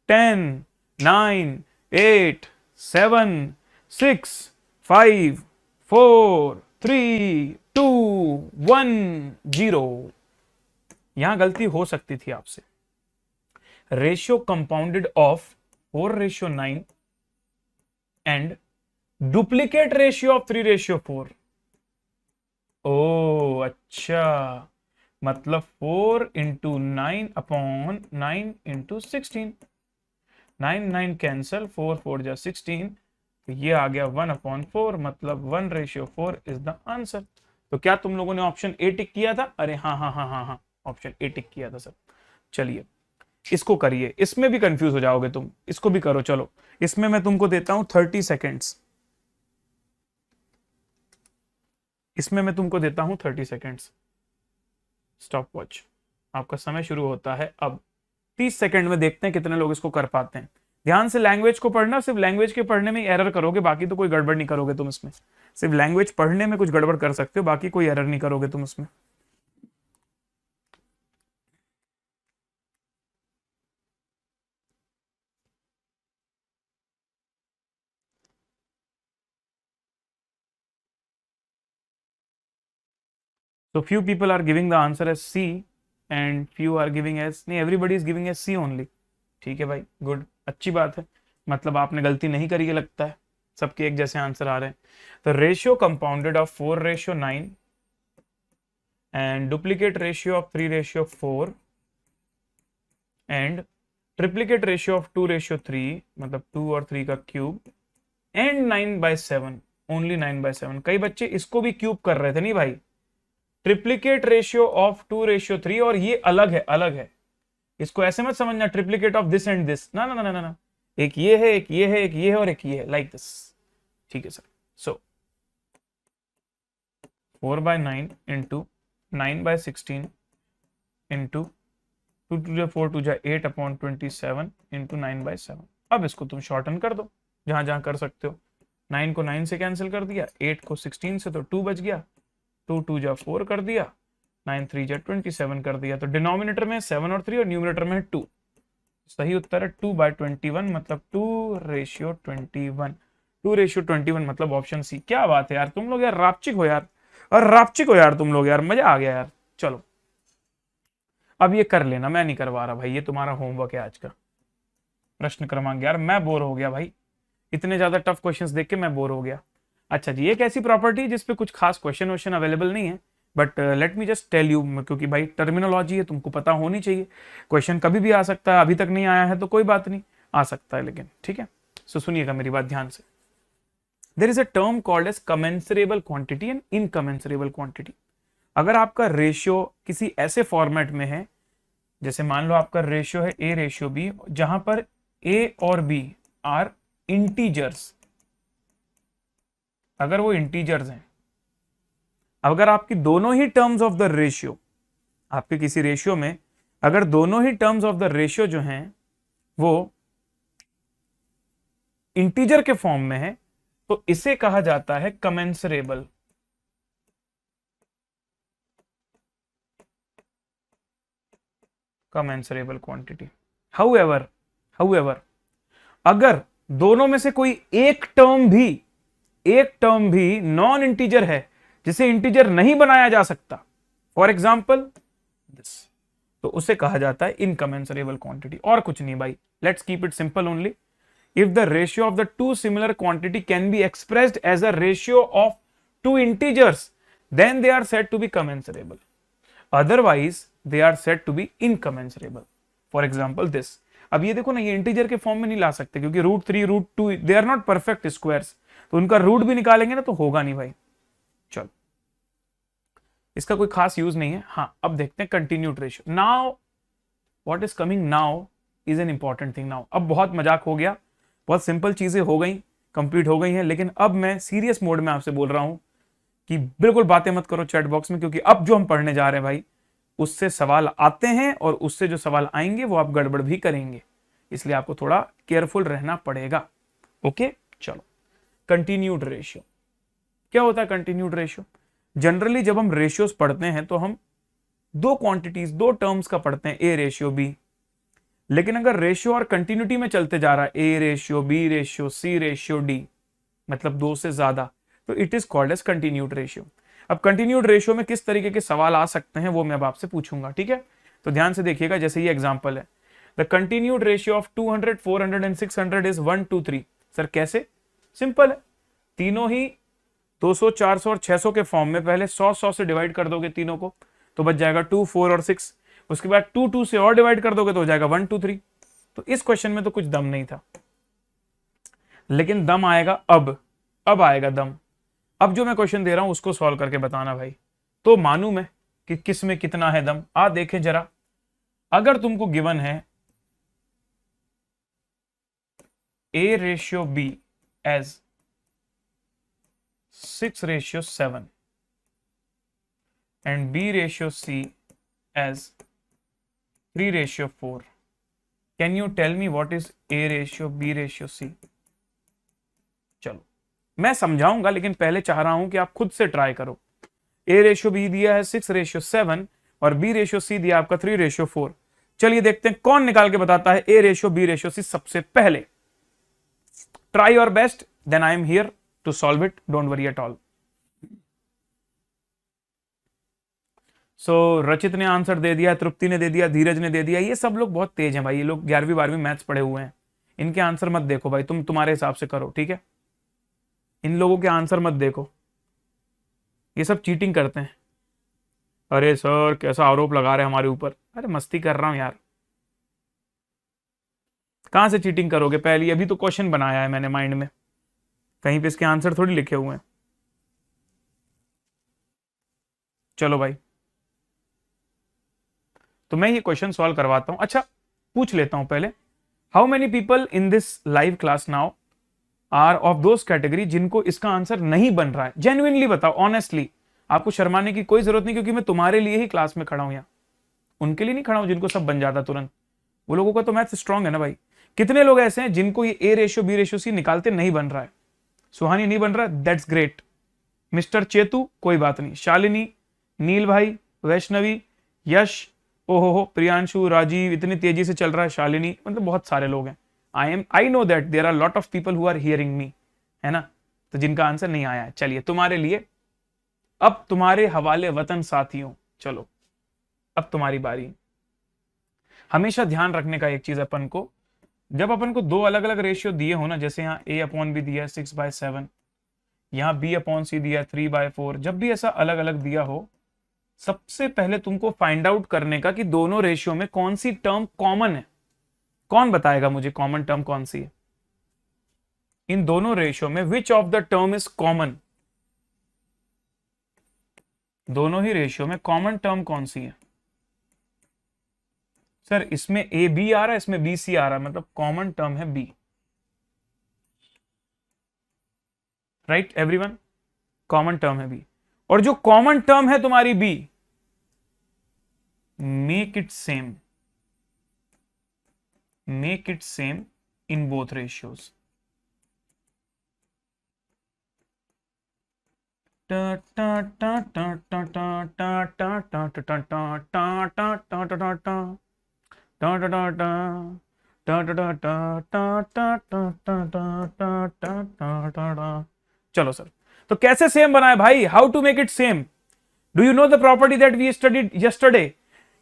10 9 8 7 6 5 4 3 2 1 0। यहां गलती हो सकती थी आपसे। Ratio compounded of 4:9 and duplicate ratio of 3:4। ओ अच्छा, मतलब 4 × 9/9 × 16। 9 9 कैंसल, 4 4 जा 16, तो ये आ गया 1/4, मतलब 1:4 इज द आंसर। तो क्या तुम लोगों ने ऑप्शन ए टिक किया था? अरे हाँ हाँ हाँ हाँ हाँ, ऑप्शन ए टिक किया था सर। चलिए इसको करिए, इसमें भी कंफ्यूज हो जाओगे तुम, इसको भी करो। चलो इसमें मैं तुमको देता हूं 30 सेकेंड्स। इसमें मैं तुमको देता हूं 30 सेकेंड्स। स्टॉप वॉच, आपका समय शुरू होता है अब। 30 सेकंड में देखते हैं कितने लोग इसको कर पाते हैं। ध्यान से लैंग्वेज को पढ़ना, सिर्फ लैंग्वेज के पढ़ने में एरर करोगे, बाकी तो कोई गड़बड़ नहीं करोगे तुम इसमें। सिर्फ लैंग्वेज पढ़ने में कुछ गड़बड़ कर सकते हो, बाकी कोई एरर नहीं करोगे तुम इसमें। So few people are giving the answer as C and few are giving as, नहीं, everybody is giving as C only। ठीक है भाई, गुड, अच्छी बात है, मतलब आपने गलती नहीं करी है लगता है, सबके एक जैसे आंसर आ रहे हैं। तो ratio compounded of 4:9 and duplicate ratio of 3:4 and triplicate ratio of 2:3, मतलब 2 और 3 का क्यूब, and 9/7, ओनली 9/7। कई बच्चे इसको भी क्यूब कर रहे थे, नहीं भाई, ट्रिप्लीकेट रेशियो ऑफ 2:3, और ये अलग है, अलग है, इसको ऐसे मत समझना triplicate of this and this, ना ना ना ना ना, एक ये है, एक ये है, एक ये है और एक ये है, लाइक दिस। ठीक है सर। सो 4/9 इंटू 9/16 इंटू 2 2 जा 8/27 इंटू 9/7। अब इसको तुम शॉर्टन कर दो जहां जहां कर सकते हो। 9 को 9 से कैंसिल कर दिया, 8 को 16 से, तो 2 बच गया, 2 2 जा 4 कर दिया, 9 3 जा 27 कर दिया। तो डिनोमिनेटर में 7 और 3 और न्यूमिनेटर में 2। सही उत्तर है 2/21, मतलब 2:21। 2:21 मतलब ऑप्शन सी। क्या बात है यार, तुम लोग यार रापचिक हो यार, और रापचिक हो यार तुम लोग यार, मजा आ गया यार। चलो अब ये कर लेना, मैं नहीं करवा रहा भाई, ये तुम्हारा होमवर्क है आज का। प्रश्न क्रमांक 11, मैं बोर हो गया भाई, इतने ज्यादा टफ क्वेश्चंस देख के मैं बोर हो गया। अच्छा जी, एक ऐसी प्रॉपर्टी जिसपे कुछ खास क्वेश्चन वोश्चन अवेलेबल नहीं है, but let me just tell you, क्योंकि भाई टर्मिनोलॉजी है, तुमको पता होनी चाहिए। क्वेश्चन कभी भी आ सकता है, अभी तक नहीं आया है तो कोई बात नहीं, आ सकता है लेकिन, ठीक है। सो सुनिएगा मेरी बात ध्यान से। There is a term called as commensurable quantity and incommensurable quantity. अगर आपका रेशियो किसी ऐसे फॉर्मेट में है, जैसे मान लो आपका रेशियो है A:B, जहां पर A और B आर इंटीजर्स, अगर वो इंटीजर्स हैं, अगर आपकी दोनों ही टर्म्स ऑफ द रेशियो, आपके किसी रेशियो में अगर दोनों ही टर्म्स ऑफ द रेशियो जो हैं वो इंटीजर के फॉर्म में है, तो इसे कहा जाता है कमेंसरेबल। कमेंसरेबल क्वांटिटी। हाउएवर अगर दोनों में से कोई एक टर्म भी नॉन इंटीजर है, जिसे इंटीजर नहीं बनाया जा सकता, फॉर एग्जाम्पल दिस, तो उसे कहा जाता है इनकमेंसरेबल क्वांटिटी। और कुछ नहीं भाई, let's keep it simple only. If the ratio of the two similar quantity can be expressed as a ratio of two integers, then they are said to be commensurable, otherwise they are said to be incommensurable. For example this. अब ये देखो ना, ये इंटीजर के फॉर्म में नहीं ला सकते, क्योंकि √3 √2 they are not perfect squares, तो उनका रूट भी निकालेंगे ना तो होगा नहीं भाई। चलो, इसका कोई खास यूज नहीं है। हाँ, अब देखते हैं continued ratio. Now what is coming now is an important thing. Now अब बहुत मजाक हो गया, बहुत सिंपल चीजें हो गई, कंप्लीट हो गई हैं, लेकिन अब मैं सीरियस मोड में आपसे बोल रहा हूं कि बिल्कुल बातें मत करो चैट बॉक्स में, क्योंकि अब जो हम पढ़ने जा रहे हैं भाई, उससे सवाल आते हैं, और उससे जो सवाल आएंगे वो आप गड़बड़ भी करेंगे, इसलिए आपको थोड़ा केयरफुल रहना पड़ेगा। ओके, चलो। कंटिन्यूड रेशियो क्या होता है? कंटिन्यूड रेशियो, जनरली जब हम रेशियोज पढ़ते हैं तो हम दो क्वांटिटीज, दो टर्म्स का पढ़ते हैं, A:B। लेकिन अगर रेशियो और कंटिन्यूटी में चलते जा रहा है, A:, B:, C:, मतलब दो से ज्यादा, तो it is called as continued ratio. अब कंटिन्यूड रेशियो में किस तरीके के सवाल आ सकते हैं वो मैं अब आपसे पूछूंगा, ठीक है? तो ध्यान से देखिएगा, जैसे ये एग्जांपल है, the continued ratio of 200, 400 and 600 is 1:3। Sir कैसे? सिंपल है, तीनों ही 200, 400 और 600 के फॉर्म में पहले 100 से डिवाइड कर दोगे तीनों को, तो बच जाएगा 2, 4 और 6। उसके बाद 2 से और डिवाइड कर दोगे तो हो जाएगा 1, 2, 3। तो इस क्वेश्चन में तो कुछ दम नहीं था, लेकिन दम आएगा अब आएगा दम। अब जो मैं क्वेश्चन दे रहा हूं उसको सॉल्व करके बताना भाई, तो मानूं मैं कि किस में कितना है दम। देखें जरा, अगर तुमको गिवन है A:B as 6:7, and B ratio C as 3:4. Can you tell me what is A ratio B ratio C? चलो मैं समझाऊंगा, लेकिन पहले चाह रहा हूं कि आप खुद से ट्राई करो। A रेशियो B दिया है 6:7 और B रेशियो C दिया आपका 3:4। चलिए देखते हैं कौन निकाल के बताता है A ratio B ratio C सबसे पहले। Try your best, then I am here to solve it, don't worry at all. So Rachit ने आंसर दे दिया, तृप्ति ने दे दिया, धीरज ने दे दिया। ये सब लोग बहुत तेज हैं भाई, ये लोग 11वीं 12वीं मैथ्स पढ़े हुए हैं। इनके आंसर मत देखो भाई, तुम तुम्हारे हिसाब से करो, ठीक है। इन लोगों के आंसर मत देखो, ये सब चीटिंग करते हैं। अरे सर कैसा आरोप लगा रहे हैं हमारे ऊपर। अरे मस्ती कर रहा हूं यार, कहां से चीटिंग करोगे। पहले अभी तो क्वेश्चन बनाया है मैंने माइंड में, कहीं पे इसके आंसर थोड़ी लिखे हुए हैं। चलो भाई, तो मैं ये क्वेश्चन सॉल्व करवाता हूं। अच्छा पूछ लेता हूं पहले, how many people in this live class now are of those category जिनको इसका आंसर नहीं बन रहा है। जेन्युइनली बताओ, ऑनेस्टली, आपको शर्माने की कोई जरूरत नहीं, क्योंकि मैं तुम्हारे लिए ही क्लास में खड़ा हूं यहाँ, उनके लिए नहीं खड़ा हूं जिनको सब बन जाता तुरंत। वो लोगों का तो मैथ स्ट्रांग है ना भाई। कितने लोग ऐसे हैं जिनको ये A ratio B ratio C निकालते नहीं बन रहा है। सुहानी नहीं बन रहा है, दैट्स ग्रेट। मिस्टर चेतु कोई बात नहीं, शालिनी, नील भाई, वैष्णवी, यश, ओहो, प्रियांशु, राजीव, इतनी तेजी से चल रहा है, शालिनी, मतलब बहुत सारे लोग हैं। I know that there are lot of people who are hearing me, है ना, तो जिनका आंसर नहीं आया है। चलिए तुम्हारे लिए, अब तुम्हारे हवाले वतन साथियों, चलो अब तुम्हारी बारी। हमेशा ध्यान रखने का एक चीज अपन को, जब अपन को दो अलग अलग रेशियो दिए हो ना, जैसे यहाँ A/B दिया है 6/7, यहाँ B/C दिया है 3/4, जब भी ऐसा अलग अलग दिया हो, सबसे पहले तुमको फाइंड आउट करने का कि दोनों रेशियो में कौन सी टर्म कॉमन है। कौन बताएगा मुझे कॉमन टर्म कौन सी है इन दोनों रेशियो में? Which of the term is common? दोनों ही रेशियो में कॉमन टर्म कौन सी है? सर इसमें AB आ रहा है, इसमें BC आ रहा है, मतलब कॉमन टर्म है B, right everyone, common term है B। और जो कॉमन टर्म है तुम्हारी B, make it same, make it same in both ratios. चलो सर, तो कैसे सेम बनाए भाई? How to make it same? Do you know the property that we studied yesterday,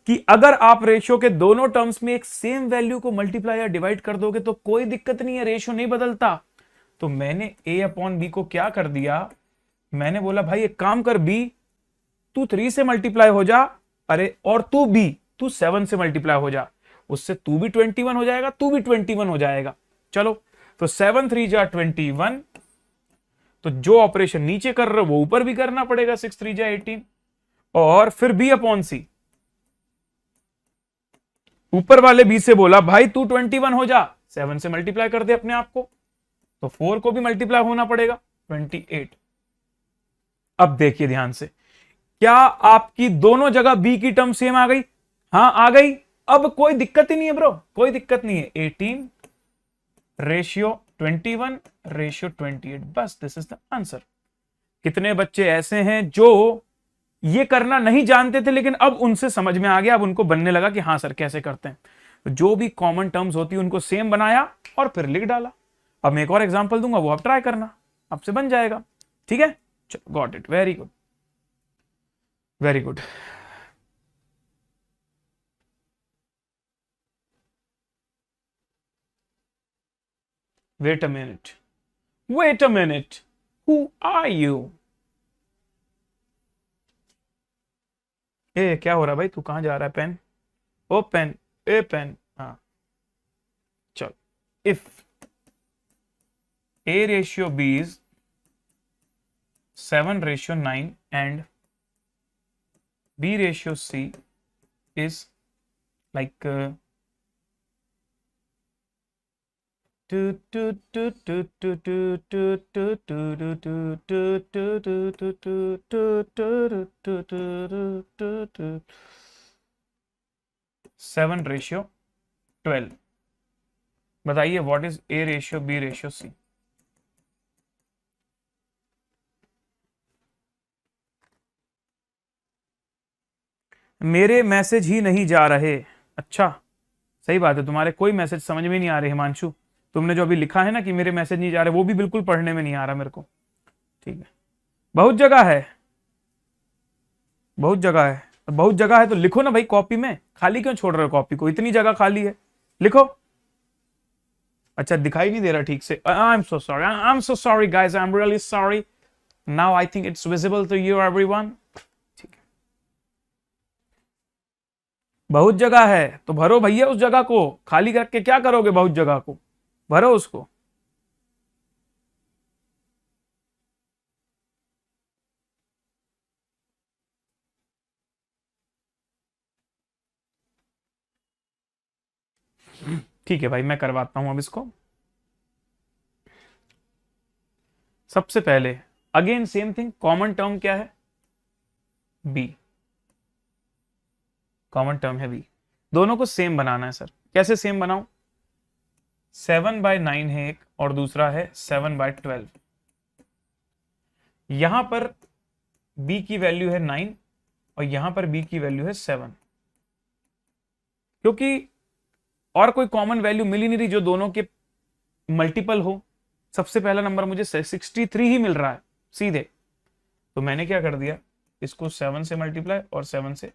कि अगर आप रेशियो के दोनों टर्म्स में एक सेम वैल्यू को मल्टीप्लाई या डिवाइड कर दोगे तो कोई दिक्कत नहीं है, रेशियो नहीं बदलता। तो मैंने A/B को क्या कर दिया, मैंने बोला भाई एक काम कर B, तू 3 से मल्टीप्लाई हो जा, अरे और तू B, तू 7 से मल्टीप्लाई हो जा, उससे तू भी 21 हो जाएगा, तू भी 21 हो जाएगा। चलो तो 7 3 जा 21, तो जो ऑपरेशन नीचे कर रहे हो वो ऊपर भी करना पड़ेगा, 6 3 जा 18, और फिर B/C, ऊपर वाले B से बोला भाई तू 21 हो जा, 7 से मल्टीप्लाई कर दे अपने आप को, तो 4 को भी मल्टीप्लाई होना पड़ेगा, 28। अब देखिए ध्यान से, क्या आपकी दोनों जगह B की टर्म सेम आ गई? हाँ आ गई। अब कोई दिक्कत ही नहीं है ब्रो, कोई दिक्कत नहीं है। 18 रेशियो 21 रेशियो 28, बस दिस इज द आंसर। कितने बच्चे ऐसे हैं जो ये करना नहीं जानते थे, लेकिन अब उनसे समझ में आ गया, अब उनको बनने लगा कि हाँ सर कैसे करते हैं। जो भी कॉमन टर्म्स होती है उनको सेम बनाया और फिर लिख डाला। अब मैं एक और एग्जांपल दूंगा, वो आप ट्राई करना, आपसे बन जाएगा, ठीक है। चलो got it, very good very good. Wait a minute, wait a minute, who are you? ए क्या हो रहा है भाई, तू कहां जा रहा है? पेन, ओ पेन, ए पेन, हाँ चल। If A ratio B is 7:9 and B ratio C is like 7:12। बताइए what is A ratio B ratio C? मेरे मैसेज ही नहीं जा रहे। अच्छा, सही बात है, तुम्हारे कोई मैसेज समझ में नहीं आ रहे हिमांशु। तुमने जो अभी लिखा है ना कि मेरे मैसेज नहीं जा रहे, वो भी बिल्कुल पढ़ने में नहीं आ रहा मेरे को। ठीक है, बहुत जगह है, बहुत जगह है, बहुत जगह है तो लिखो ना भाई कॉपी में, खाली क्यों छोड़ रहे हो कॉपी को? इतनी जगह खाली है, लिखो। अच्छा, दिखाई नहीं दे रहा ठीक से। I am so sorry, I am so sorry guys, I am really sorry. Now I think it's visible to you everyone. ठीक है, बहुत जगह है तो भरो भैया उस जगह को, खाली करके क्या करोगे? बहुत जगह को भरो उसको। ठीक है भाई, मैं करवाता हूं अब इसको। सबसे पहले again same thing, common term क्या है? बी, कॉमन टर्म है बी। दोनों को सेम बनाना है सर। कैसे सेम बनाऊं? 7/9 है एक और दूसरा है 7/12। यहां पर b की वैल्यू है 9 और यहां पर b की वैल्यू है 7, क्योंकि और कोई कॉमन वैल्यू मिल ही नहीं रही जो दोनों के मल्टीपल हो। सबसे पहला नंबर मुझे 63 ही मिल रहा है सीधे, तो मैंने क्या कर दिया, इसको 7 से मल्टीप्लाई और 7 से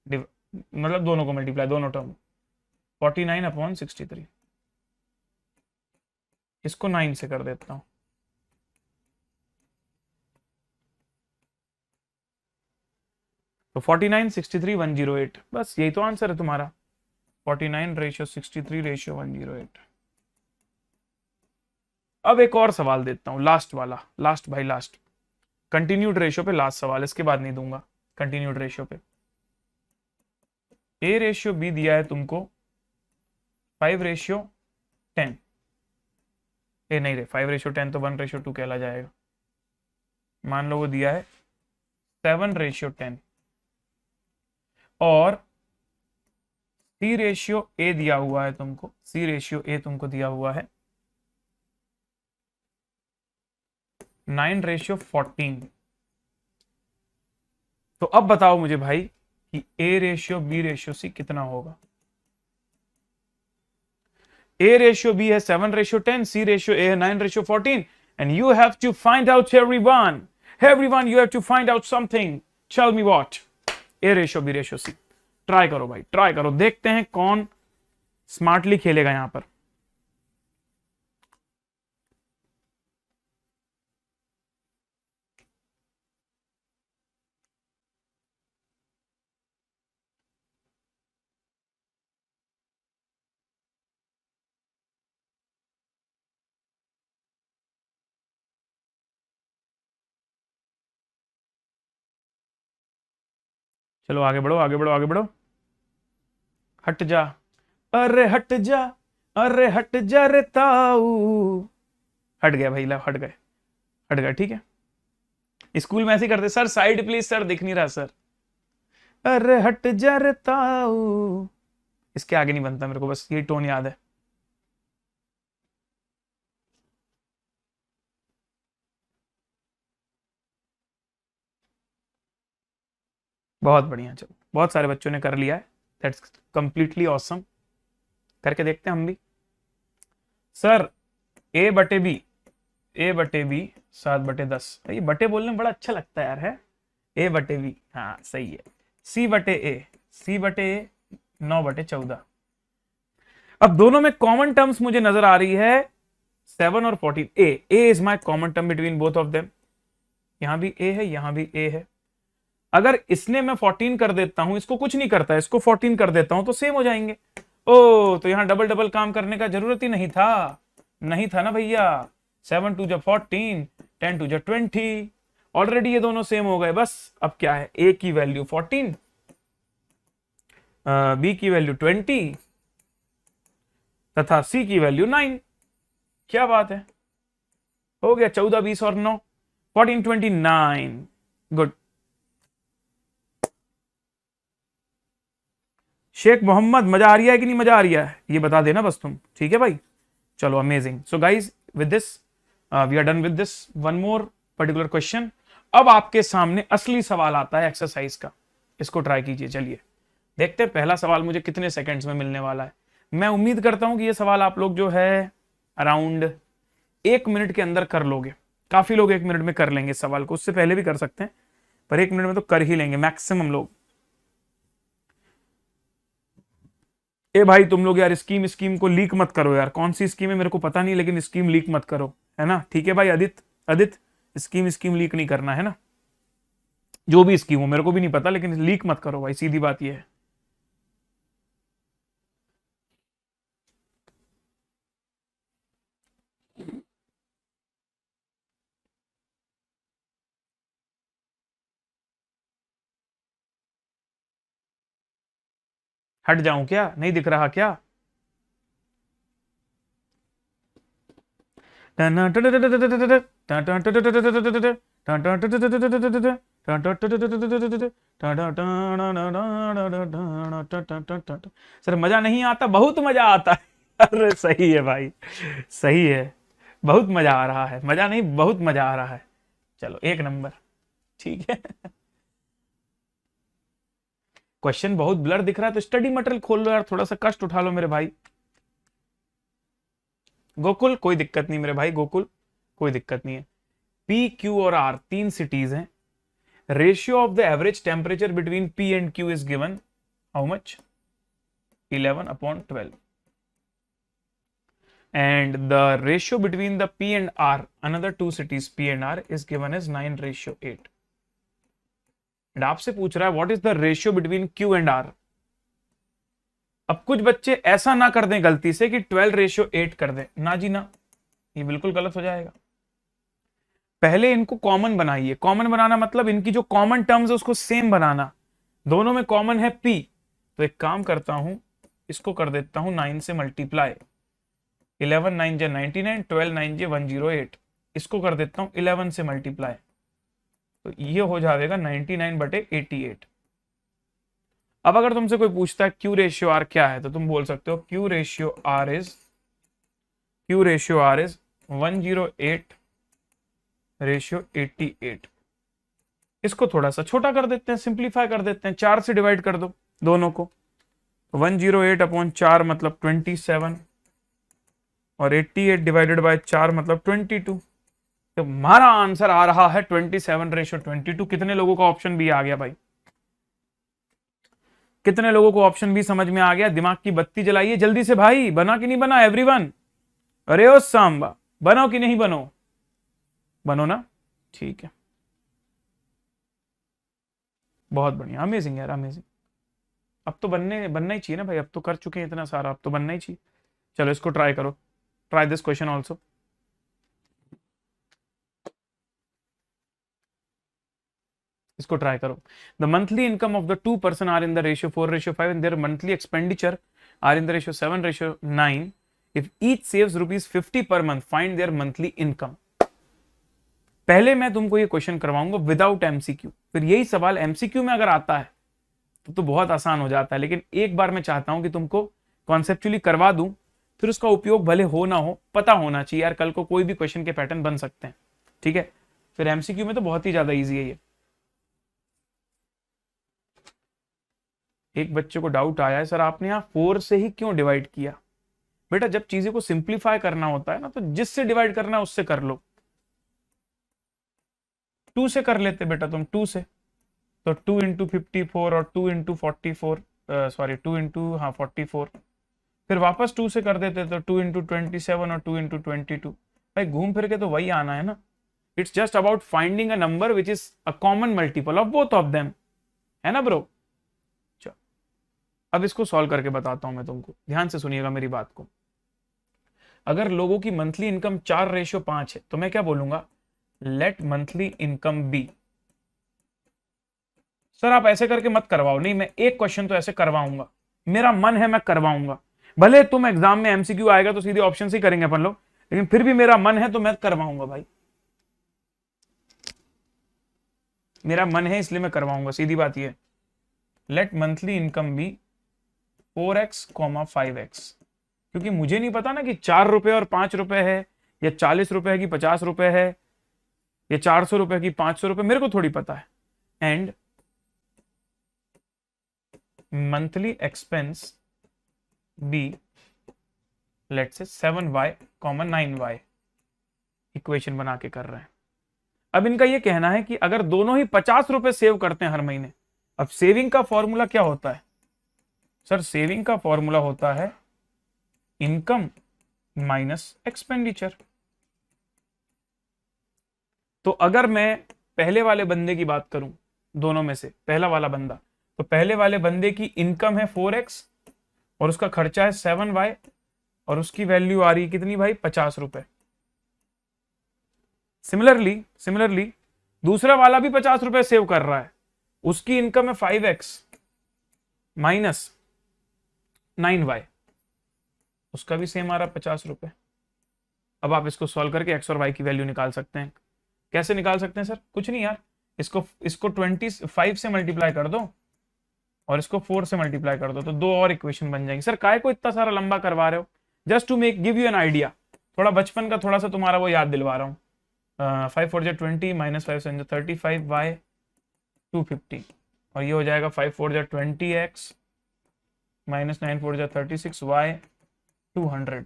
मतलब दोनों को मल्टीप्लाई, दोनों टर्म, 49/63। इसको 9 से कर देता हूं, तो 49, 63, 108। बस यही तो आंसर है तुम्हारा, 49:63:108। अब एक और सवाल देता हूं, लास्ट वाला, लास्ट भाई लास्ट, कंटिन्यूड रेशियो पे लास्ट सवाल, इसके बाद नहीं दूंगा। कंटिन्यूड रेशियो पे A रेशियो B दिया है तुमको 5:10। ए नहीं रे, 5:10 तो 1:2 कहला जाएगा। मान लो वो दिया है 7:10 और C रेशियो A दिया हुआ है तुमको, C रेशियो A तुमको दिया हुआ है 9:14। तो अब बताओ मुझे भाई कि A ratio B ratio C कितना होगा? A रेशियो B है 7:10, C रेशियो A है 9:14, and you have to find out everyone, you have to find out something. Tell me what? A ratio B ratio C। Try करो भाई, ट्राई करो, देखते हैं कौन स्मार्टली खेलेगा यहां पर। चलो आगे बढ़ो, आगे बढ़ो, आगे बढ़ो। हट जा, अरे हट जा, अरे हट जा रे ताऊ। हट गया भाई, ला हट गए, हट गए। ठीक है, स्कूल में ऐसे ही करते, सर साइड प्लीज, सर दिख नहीं रहा सर। अरे हट जा रे ताऊ, इसके आगे नहीं बनता मेरे को, बस ये टोन याद है। बहुत बढ़िया, चलो बहुत सारे बच्चों ने कर लिया है, दैट्स कंप्लीटली ऑसम। करके देखते हैं हम भी। Sir A/B, A/B 7/10। ये बटे बोलने में बड़ा अच्छा लगता है यार, है A/B, हाँ सही है। C/A, C/A 9/14। अब दोनों में कॉमन टर्म्स मुझे नजर आ रही है 7 और 14। A is my common term between both of them. यहां भी A है, यहां भी A है। अगर इसने मैं 14 कर देता हूं, इसको कुछ नहीं करता है, इसको 14 कर देता हूं तो सेम हो जाएंगे। ओ, तो यहां डबल डबल काम करने का जरूरत ही नहीं था, नहीं था ना भैया। 7 2 14, 10 2 20, ऑलरेडी ये दोनों सेम हो गए। बस अब क्या है, A की वैल्यू 14, B की वैल्यू 20 तथा C की वैल्यू 9। क्या बात है, हो गया 14, 20 और 9, 14, 29। गुड। शेख मोहम्मद, मजा आ रही है कि नहीं मजा आ रही है, ये बता देना बस तुम, ठीक है भाई। चलो amazing. So guys with this we are done with this one more particular question. अब आपके सामने असली सवाल आता है एक्सरसाइज का, इसको ट्राई कीजिए। चलिए देखते हैं पहला सवाल मुझे कितने सेकंड्स में मिलने वाला है। मैं उम्मीद करता हूं कि ये सवाल आप लोग जो है अराउंड 1 मिनट के अंदर कर लोगे। काफी लोग 1 मिनट में कर लेंगे इस सवाल को, उससे पहले भी कर सकते हैं, पर 1 मिनट में तो कर ही लेंगे मैक्सिमम लोग। ए भाई तुम लोग यार स्कीम को लीक मत करो यार, कौन सी स्कीम है मेरे को पता नहीं, लेकिन स्कीम लीक मत करो, है ना, ठीक है भाई। आदित्य स्कीम लीक नहीं करना है ना, जो भी स्कीम हो मेरे को भी नहीं पता, लेकिन लीक मत करो भाई, सीधी बात ये है। हट जाऊं क्या, नहीं दिख रहा क्या? सर मजा नहीं आता, बहुत मजा आता है। अरे सही है भाई, सही है, बहुत मजा आ रहा है, मजा नहीं बहुत मजा आ रहा है। चलो 1 नंबर, ठीक है। क्वेश्चन बहुत ब्लर दिख रहा है तो स्टडी मटेरियल खोल लो यार, थोड़ा सा कष्ट उठा लो मेरे भाई। गोकुल कोई दिक्कत नहीं मेरे भाई, गोकुल कोई दिक्कत नहीं है। पी, क्यू और आर 3 सिटीज हैं। Ratio of the average temperature between P and Q is given how much? 11/12। and the ratio between the P and R, another 2 cities P and R, is given as 9:8। and आपसे पूछ रहा है what is the ratio between Q and R। अब कुछ बच्चे ऐसा ना कर दें गलती से कि 12:8 कर दें, ना जी ना, ये बिल्कुल गलत हो जाएगा। पहले इनको कॉमन बनाइए। कॉमन बनाना मतलब इनकी जो कॉमन टर्म्स है उसको सेम बनाना। दोनों में कॉमन है P, तो एक काम करता हूं, इसको कर देता हूं 9 से मल्टीप्लाई। 11 9 जे 99, 12 9 जे 108, इसको कर देता हूं 11 से मल्टीप्लाई, तो ये हो जाएगा 99/88। अब अगर तुमसे कोई पूछता है क्यू रेशियो आर क्या है, तो तुम बोल सकते हो क्यू रेशियो आर इज 108/88। इसको थोड़ा सा छोटा कर देते हैं, सिंप्लीफाई कर देते हैं, 4 से डिवाइड कर दो दोनों को। 108/4 मतलब 27, और 88 डिवाइडेड बाय 4 मतलब 22। तो हमारा आंसर आ रहा है 27:22। कितने लोगों का ऑप्शन बी आ गया भाई? कितने लोगों को ऑप्शन बी समझ में आ गया? दिमाग की बत्ती जलाइए जल्दी से भाई, बना कि नहीं बना एवरीवन? अरे ओ सांबा, बनो कि नहीं बनो? बनो ना, ठीक है, बहुत बढ़िया, अमेजिंग यार, अमेजिंग। अब तो बनना ही चाहिए ना भाई, अब तो कर चुके हैं इतना सारा, अब तो बनना ही चाहिए। चलो इसको ट्राई करो, ट्राई दिस क्वेश्चन ऑल्सो। इसको ट्राई करो। The monthly income of the 2 person are in the ratio 4:5 and their monthly expenditure are in the ratio 7:9। If each saves ₹50 per month, find their monthly income. पहले मैं तुमको ये क्वेश्चन करवाऊंगा विदाउट एमसीक्यू, फिर यही सवाल एमसीक्यू में अगर आता है तो बहुत आसान हो जाता है, लेकिन एक बार मैं चाहता हूं कि तुमको कॉन्सेप्चुअली करवा दूं, फिर उसका उपयोग भले हो ना हो, पता होना चाहिए यार, कल को कोई भी क्वेश्चन के पैटर्न बन सकते हैं, ठीक है। फिर एमसीक्यू में तो बहुत ही ज्यादा ईजी है ये। एक बच्चे को डाउट आया है, सर आपने यहाँ 4 से ही क्यों डिवाइड किया? बेटा जब चीजें को सिंप्लीफाई करना होता है ना, तो जिससे डिवाइड करना है उससे कर लो। 2 से कर लेते बेटा तुम, 2 से, तो 2 × 54 और 2 × 44, सॉरी 2 × 44, फिर वापस 2 से कर देते तो 2 × 27 और 2 × 22। भाई घूम फिर के तो वही आना है ना। It's just about finding a number which is a common multiple of both of them, है ना ब्रो। चलो अब इसको सॉल्व करके बताता हूं मैं तुमको, ध्यान से सुनिएगा मेरी बात को। अगर लोगों की मंथली इनकम 4:5 है, तो मैं क्या बोलूंगा? Let monthly income be. Sir आप ऐसे करके मत करवाओ, नहीं मैं एक क्वेश्चन तो ऐसे करवाऊंगा, मेरा मन है मैं करवाऊंगा। भले तुम एग्जाम में एमसीक्यू आएगा तो सीधे ऑप्शन से ही करेंगे अपन लोग, लेकिन फिर भी मेरा मन है तो मैं करवाऊंगा भाई, मेरा मन है इसलिए मैं करवाऊंगा, सीधी बात ये। Late monthly income B 4x, 5x, क्योंकि मुझे नहीं पता ना कि 4 रुपए और 5 रुपए है, या 40 रुपए है कि 50 रुपए है, या 400 रुपए की 500 रुपए, मेरे को थोड़ी पता है। And monthly expense be let's say 7y, 9y, equation बना के कर रहे हैं। अब इनका ये कहना है कि अगर दोनों ही 50 रुपए सेव करते हैं हर महीने, अब सेविंग का फॉर्मूला क्या होता है सर? सेविंग का फॉर्मूला होता है इनकम माइनस एक्सपेंडिचर। तो अगर मैं पहले वाले बंदे की बात करूं, दोनों में से पहला वाला बंदा, तो पहले वाले बंदे की इनकम है 4x और उसका खर्चा है 7y और उसकी वैल्यू आ रही कितनी भाई? 50 रुपए। सिमिलरली दूसरा वाला भी 50 रुपए सेव कर रहा है, उसकी इनकम है 5x माइनस 9y, उसका भी सेम आ रहा 50 रुपए। अब आप इसको सॉल्व करके x और y की वैल्यू निकाल सकते हैं। कैसे निकाल सकते हैं सर? कुछ नहीं यार, इसको 25 से मल्टीप्लाई कर दो और इसको 4 से मल्टीप्लाई कर दो, तो दो और इक्वेशन बन जाएंगी। सर काय को इतना सारा लंबा करवा रहे हो? Just to give you an idea, थोड़ा बचपन का थोड़ा सा तुम्हारा वो याद दिलवा रहा हूँ। 5 4 जा 20 माइनस 5 7 35 y 250, और ये हो जाएगा 5 4 जा 20x माइनस 9 4 जा 36 y 200,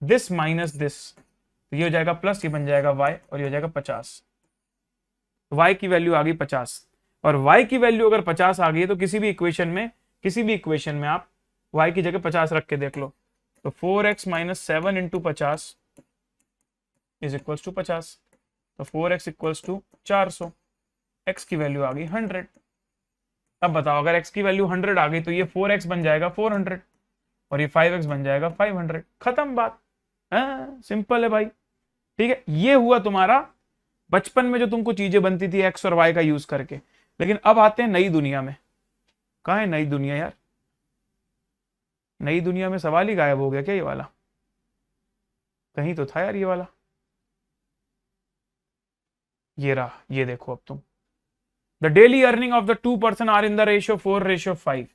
दिस माइनस दिस, तो ये हो जाएगा प्लस, ये बन जाएगा y और ये हो जाएगा 50। y की वैल्यू आ गई 50, और y की वैल्यू अगर 50 आ गई है तो किसी भी इक्वेशन में आप y की जगह 50 रख के देख लो, तो 4x minus 7 into 50 is equals to 50, तो 4x इक्वल्स टू 400, x की वैल्यू आ गई 100। अब बताओ, अगर x की वैल्यू 100 आ गई तो ये 4x बन जाएगा 400 और ये 5x बन जाएगा 500, खत्म बात। सिंपल है भाई, ठीक है। ये हुआ तुम्हारा बचपन में जो तुमको चीजें बनती थी x और y का यूज करके। लेकिन अब आते हैं नई दुनिया में। कहाँ है नई दुनिया यार? नई दुनिया में सवाल ही गायब हो गया क्या? ये वाला कहीं तो था यार, ये वाला। ये रहा, ये देखो अब तुम। The daily earning of the 2 person are in the ratio 4:5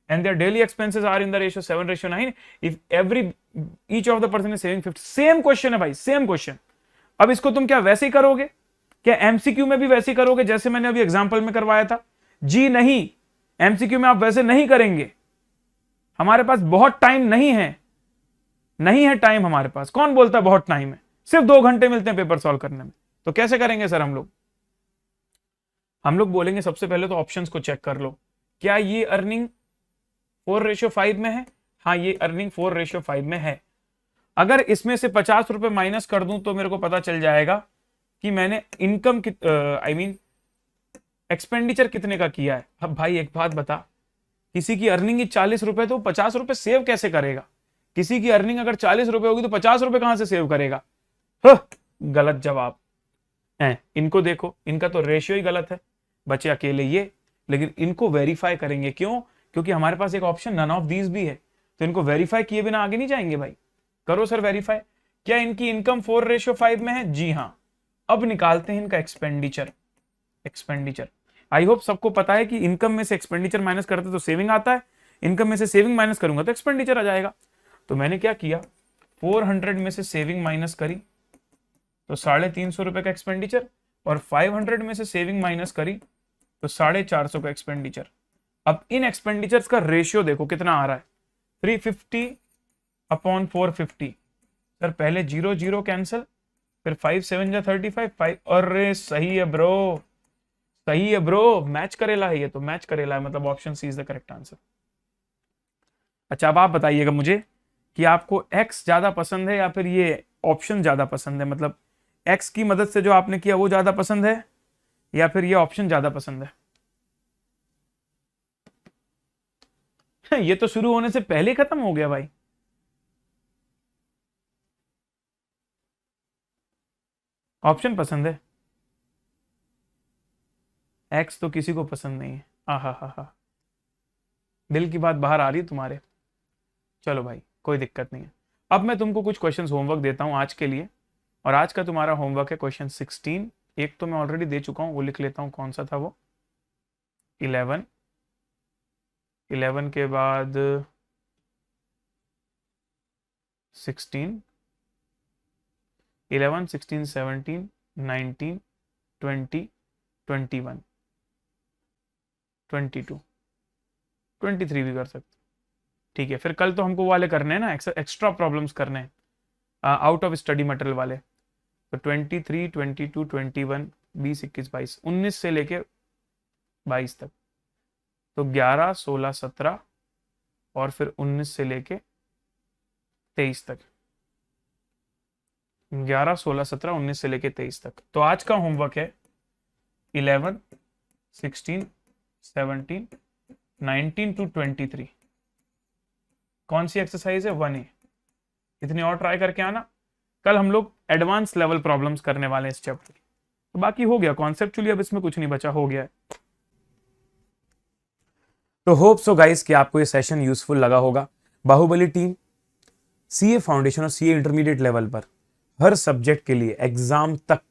and their daily expenses are in the ratio 7:9 if each of the person is saving 50। Same question है भाई, सेम क्वेश्चन। अब इसको तुम क्या वैसे ही करोगे? क्या एमसीक्यू में भी वैसे ही करोगे जैसे मैंने अभी एग्जांपल में करवाया था? जी नहीं, एमसीक्यू में आप वैसे नहीं करेंगे। हमारे पास बहुत टाइम नहीं है टाइम हमारे पास। कौन बोलता है बहुत टाइम है? सिर्फ 2 घंटे मिलते हैं पेपर सॉल्व करने में। तो कैसे करेंगे सर हम लोग बोलेंगे सबसे पहले तो ऑप्शंस को चेक कर लो, क्या ये अर्निंग 4:5 में है? हाँ, ये अर्निंग 4:5 में है। अगर इसमें से 50 रुपए माइनस कर दूं तो मेरे को पता चल जाएगा कि मैंने इनकम एक्सपेंडिचर कितने का किया है। अब भाई एक बात बता, किसी की अर्निंग ही 40 रुपए तो 50 रुपए सेव कैसे करेगा? किसी की अर्निंग अगर 40 रुपए होगी तो 50 रुपए कहां से सेव करेगा? गलत जवाब है। इनको देखो, इनका तो रेशियो ही गलत है, बचे अकेले ये। लेकिन इनको वेरीफाई करेंगे, क्यों? क्योंकि हमारे पास एक ऑप्शन नन ऑफ दीज भी है, तो इनको वेरीफाई किए बिना आगे नहीं जाएंगे भाई। करो सर वेरीफाई, क्या इनकी इनकम 4:5 में है? जी हाँ। अब निकालते हैं इनका एक्सपेंडिचर। आई होप सबको पता है कि इनकम में से एक्सपेंडिचर माइनस करते तो सेविंग आता है, इनकम में से सेविंग माइनस करूंगा तो एक्सपेंडिचर आ जाएगा। तो मैंने क्या किया, 400 में से सेविंग माइनस करी तो 350 रुपए का एक्सपेंडिचर, और 500 में से सेविंग माइनस करी तो 450 का एक्सपेंडिचर। अब इन एक्सपेंडिचर्स का रेशियो देखो कितना आ रहा है, 350/450। सर पहले 0 0 कैंसिल, फिर 5 7 जा 35 5। अरे सही है ब्रो, मैच करेला है, ये तो मैच करेला है, मतलब option C is the correct answer. अच्छा, अब आप बताइएगा मुझे कि आपको x ज्यादा पसंद है या फिर ये ऑप्शन ज्यादा पसंद है? मतलब x की मदद से जो आपने किया वो ज्यादा पसंद है या फिर ये ऑप्शन ज्यादा पसंद है? ये तो शुरू होने से पहले खत्म हो गया भाई। ऑप्शन पसंद है, एक्स तो किसी को पसंद नहीं है। हा, दिल की बात बाहर आ रही है तुम्हारे। चलो भाई कोई दिक्कत नहीं है। अब मैं तुमको कुछ क्वेश्चंस होमवर्क देता हूं आज के लिए, और आज का तुम्हारा होमवर्क है क्वेश्चन 16। एक तो मैं ऑलरेडी दे चुका हूं, वो लिख लेता हूं, कौन सा था वो, 11। 11 के बाद 16, 11, 16, 17, 19, 20, 21, 22, 23 भी कर सकते। ठीक है, फिर कल तो हमको वाले करने हैं ना, एक्स्ट्रा प्रॉब्लम्स करने हैं, आउट ऑफ स्टडी मटेरियल वाले। तो 23, 22, 21, 20, 21, 22, 19 से लेके 22 तक, तो 11, 16, 17 और फिर 19 से लेके 23 तक, 11, 16, 17, 19 से लेके 23 तक। तो आज का होमवर्क है 11, 16, 17, 19 to 23। कौन सी एक्सरसाइज है, 1A। इतनी और ट्राई करके आना। कल हम लोग एडवांस लेवल प्रॉब्लम्स करने वाले हैं इस चैप्टर की। तो बाकी हो गया कॉन्सेप्चुअली, अब इसमें कुछ नहीं बचा, हो गया है। तो होप सो गाइस कि आपको ये सेशन यूजफुल लगा होगा। बाहुबली टीम सीए फाउंडेशन और सीए इंटरमीडिएट लेवल पर हर सब्जेक्ट के लिए एग्जाम तक,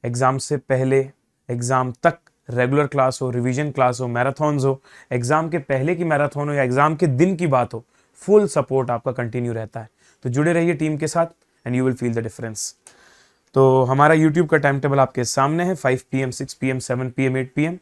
एग्जाम से पहले, एग्जाम तक रेगुलर क्लास हो, रिवीजन क्लास हो, मैराथन्स हो, एग्जाम के पहले की मैराथन हो या एग्जाम के दिन की बात हो, फुल सपोर्ट आपका कंटिन्यू रहता है। तो जुड़े रहिए टीम के साथ and you will feel the difference. तो हमारा यूट्यूब का टाइम टेबल आपके सामने है, 5 PM, 6 PM, 7 PM, 8 PM।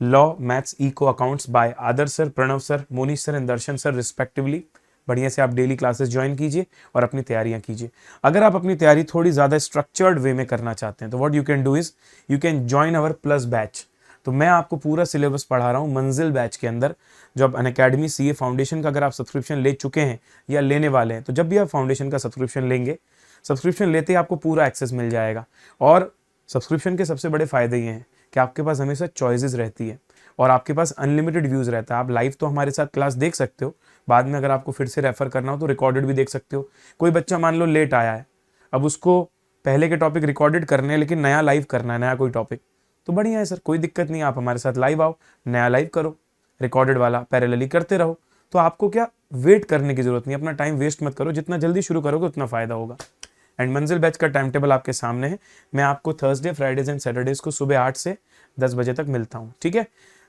Law, maths, eco, accounts by Adarsh sir, Pranav sir, Monish sir and Darshan sir respectively. बढ़िया से आप डेली क्लासेस ज्वाइन कीजिए और अपनी तैयारियां कीजिए। अगर आप अपनी तैयारी थोड़ी ज़्यादा स्ट्रक्चर्ड वे में करना चाहते हैं तो what you can do is you can join our plus batch. तो मैं आपको पूरा सिलेबस पढ़ा रहा हूँ मंजिल बैच के अंदर, जो अब अनअकैडमी सीए फाउंडेशन का अगर आप सब्सक्रिप्शन ले चुके हैं या लेने वाले हैं, तो जब भी आप फाउंडेशन का सब्सक्रिप्शन लेंगे, सब्सक्रिप्शन लेते ही आपको पूरा एक्सेस मिल जाएगा। और सब्सक्रिप्शन के सबसे बड़े फायदे ये हैं कि आपके पास हमेशा चॉइसेस रहती है और आपके पास अनलिमिटेड व्यूज़ रहता है। आप लाइव तो हमारे साथ क्लास देख सकते हो, बाद में अगर आपको फिर से रेफर करना हो तो रिकॉर्डेड भी देख सकते हो। कोई बच्चा मान लो लेट आया है, अब उसको पहले के टॉपिक रिकॉर्डेड करने हैं लेकिन नया लाइव करना है, नया कोई टॉपिक, तो बढ़िया है सर, कोई दिक्कत नहीं, आप हमारे साथ लाइव आओ, नया लाइव करो, रिकॉर्डेड वाला पैरेलली करते रहो। तो आपको क्या वेट करने की जरूरत नहीं, अपना टाइम वेस्ट मत करो, जितना जल्दी शुरू करोगे उतना फायदा होगा। एंड मंजिल बैच का टाइम टेबल आपके सामने है। मैं आपको थर्सडे, फ्राइडेज एंड सैटरडेज को सुबह 8 से 10 बजे तक मिलता हूँ, ठीक है।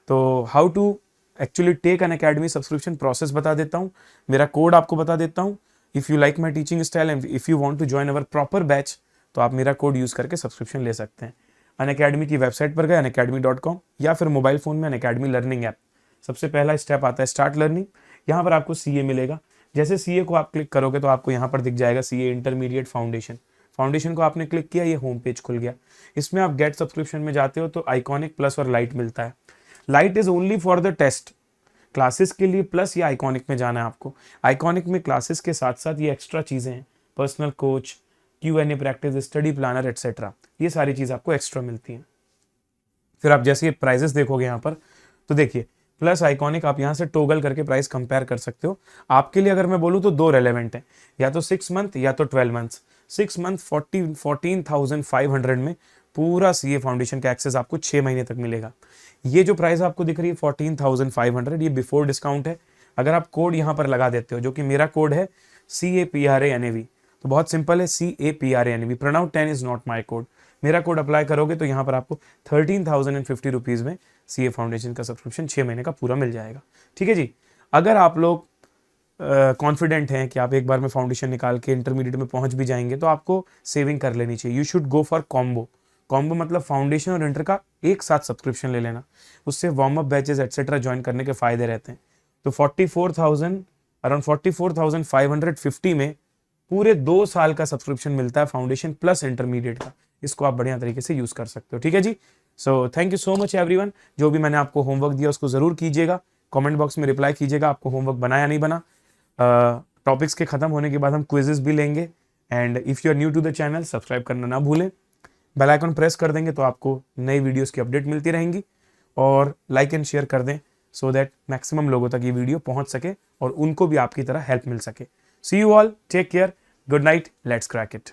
तो how to actually take Unacademy subscription process बता देता हूँ, मेरा कोड आपको बता देता हूँ। If you like my teaching style and if you want to join our proper batch, तो आप मेरा कोड यूज़ करके सब्सक्रिप्शन ले सकते हैं। अनअकैडमी की वेबसाइट पर गए unacademy.com, या फिर मोबाइल फ़ोन में अनअकैडमी लर्निंग ऐप, सबसे पहला स्टेप आता है स्टार्ट लर्निंग। यहाँ पर आपको सीए मिलेगा। जैसे सीए को आप क्लिक करोगे तो आपको यहाँ पर दिख जाएगा सीए इंटरमीडिएट फाउंडेशन। फाउंडेशन को आपने क्लिक किया, ये होम पेज खुल गया। इसमें आप गेट सब्सक्रिप्शन में जाते हो तो आइकॉनिक, प्लस और लाइट मिलता है। Light is only for the test classes के लिए, प्लस या आइकॉनिक में जाना है आपको। आइकॉनिक में क्लासेस के साथ साथ ये एक्स्ट्रा चीज़ें हैं, personal coach, Q&A practice, study planner etcetera, ये सारी चीज़ आपको एक्स्ट्रा मिलती हैं। फिर आप जैसे ये प्राइजेस देखोगे यहाँ पर, तो देखिए प्लस आइकॉनिक, आप यहाँ से टोगल करके प्राइस कंपेयर कर सकते हो। आपके लिए अगर मैं बोलूँ तो 2 रेलेवेंट है, या तो 6 मंथ या तो 12 मंथ्स। 6 मंथ 14,500 में पूरा सीए फाउंडेशन का एक्सेस आपको 6 महीने तक मिलेगा। ये जो प्राइस आपको दिख रही है 14,500, ये बिफोर डिस्काउंट है। अगर आप कोड यहाँ पर लगा देते हो, जो कि मेरा कोड है CAPRANAV, तो बहुत सिंपल है, CAPRANAV, Pranav 10 is not my code. मेरा कोड अप्लाई करोगे तो यहाँ पर आपको 13,050 रुपीज़ में सीए फाउंडेशन का सब्सक्रिप्शन 6 महीने का पूरा मिल जाएगा, ठीक है जी। अगर आप लोग कॉन्फिडेंट हैं कि आप एक बार में फाउंडेशन निकाल के इंटरमीडिएट में पहुंच भी जाएंगे, तो आपको सेविंग कर लेनी चाहिए। You should go for combo. Combo मतलब फाउंडेशन और इंटर का एक साथ सब्सक्रिप्शन ले लेना, उससे warm up batches etcetera join करने के फायदे रहते हैं। तो 44,000, अराउंड 44,550 में पूरे 2 साल का सब्सक्रिप्शन मिलता है फाउंडेशन प्लस इंटरमीडिएट का। इसको आप बढ़िया तरीके से यूज कर सकते हो, ठीक है जी। So thank you so much everyone. जो भी मैंने आपको होमवर्क दिया उसको जरूर कीजिएगा, कमेंट बॉक्स में रिप्लाई कीजिएगा आपको होमवर्क बना या नहीं बना। टॉपिक्स के खत्म होने के बाद हम क्विजेस भी लेंगे। And if you are new to the channel, subscribe करना ना भूलें। बेल आइकन प्रेस कर देंगे तो आपको नई वीडियोस की अपडेट मिलती रहेंगी। और लाइक एंड शेयर कर दें सो दैट मैक्सिमम लोगों तक ये वीडियो पहुंच सके और उनको भी आपकी तरह हेल्प मिल सके। See you all, take care, good night, let's crack it.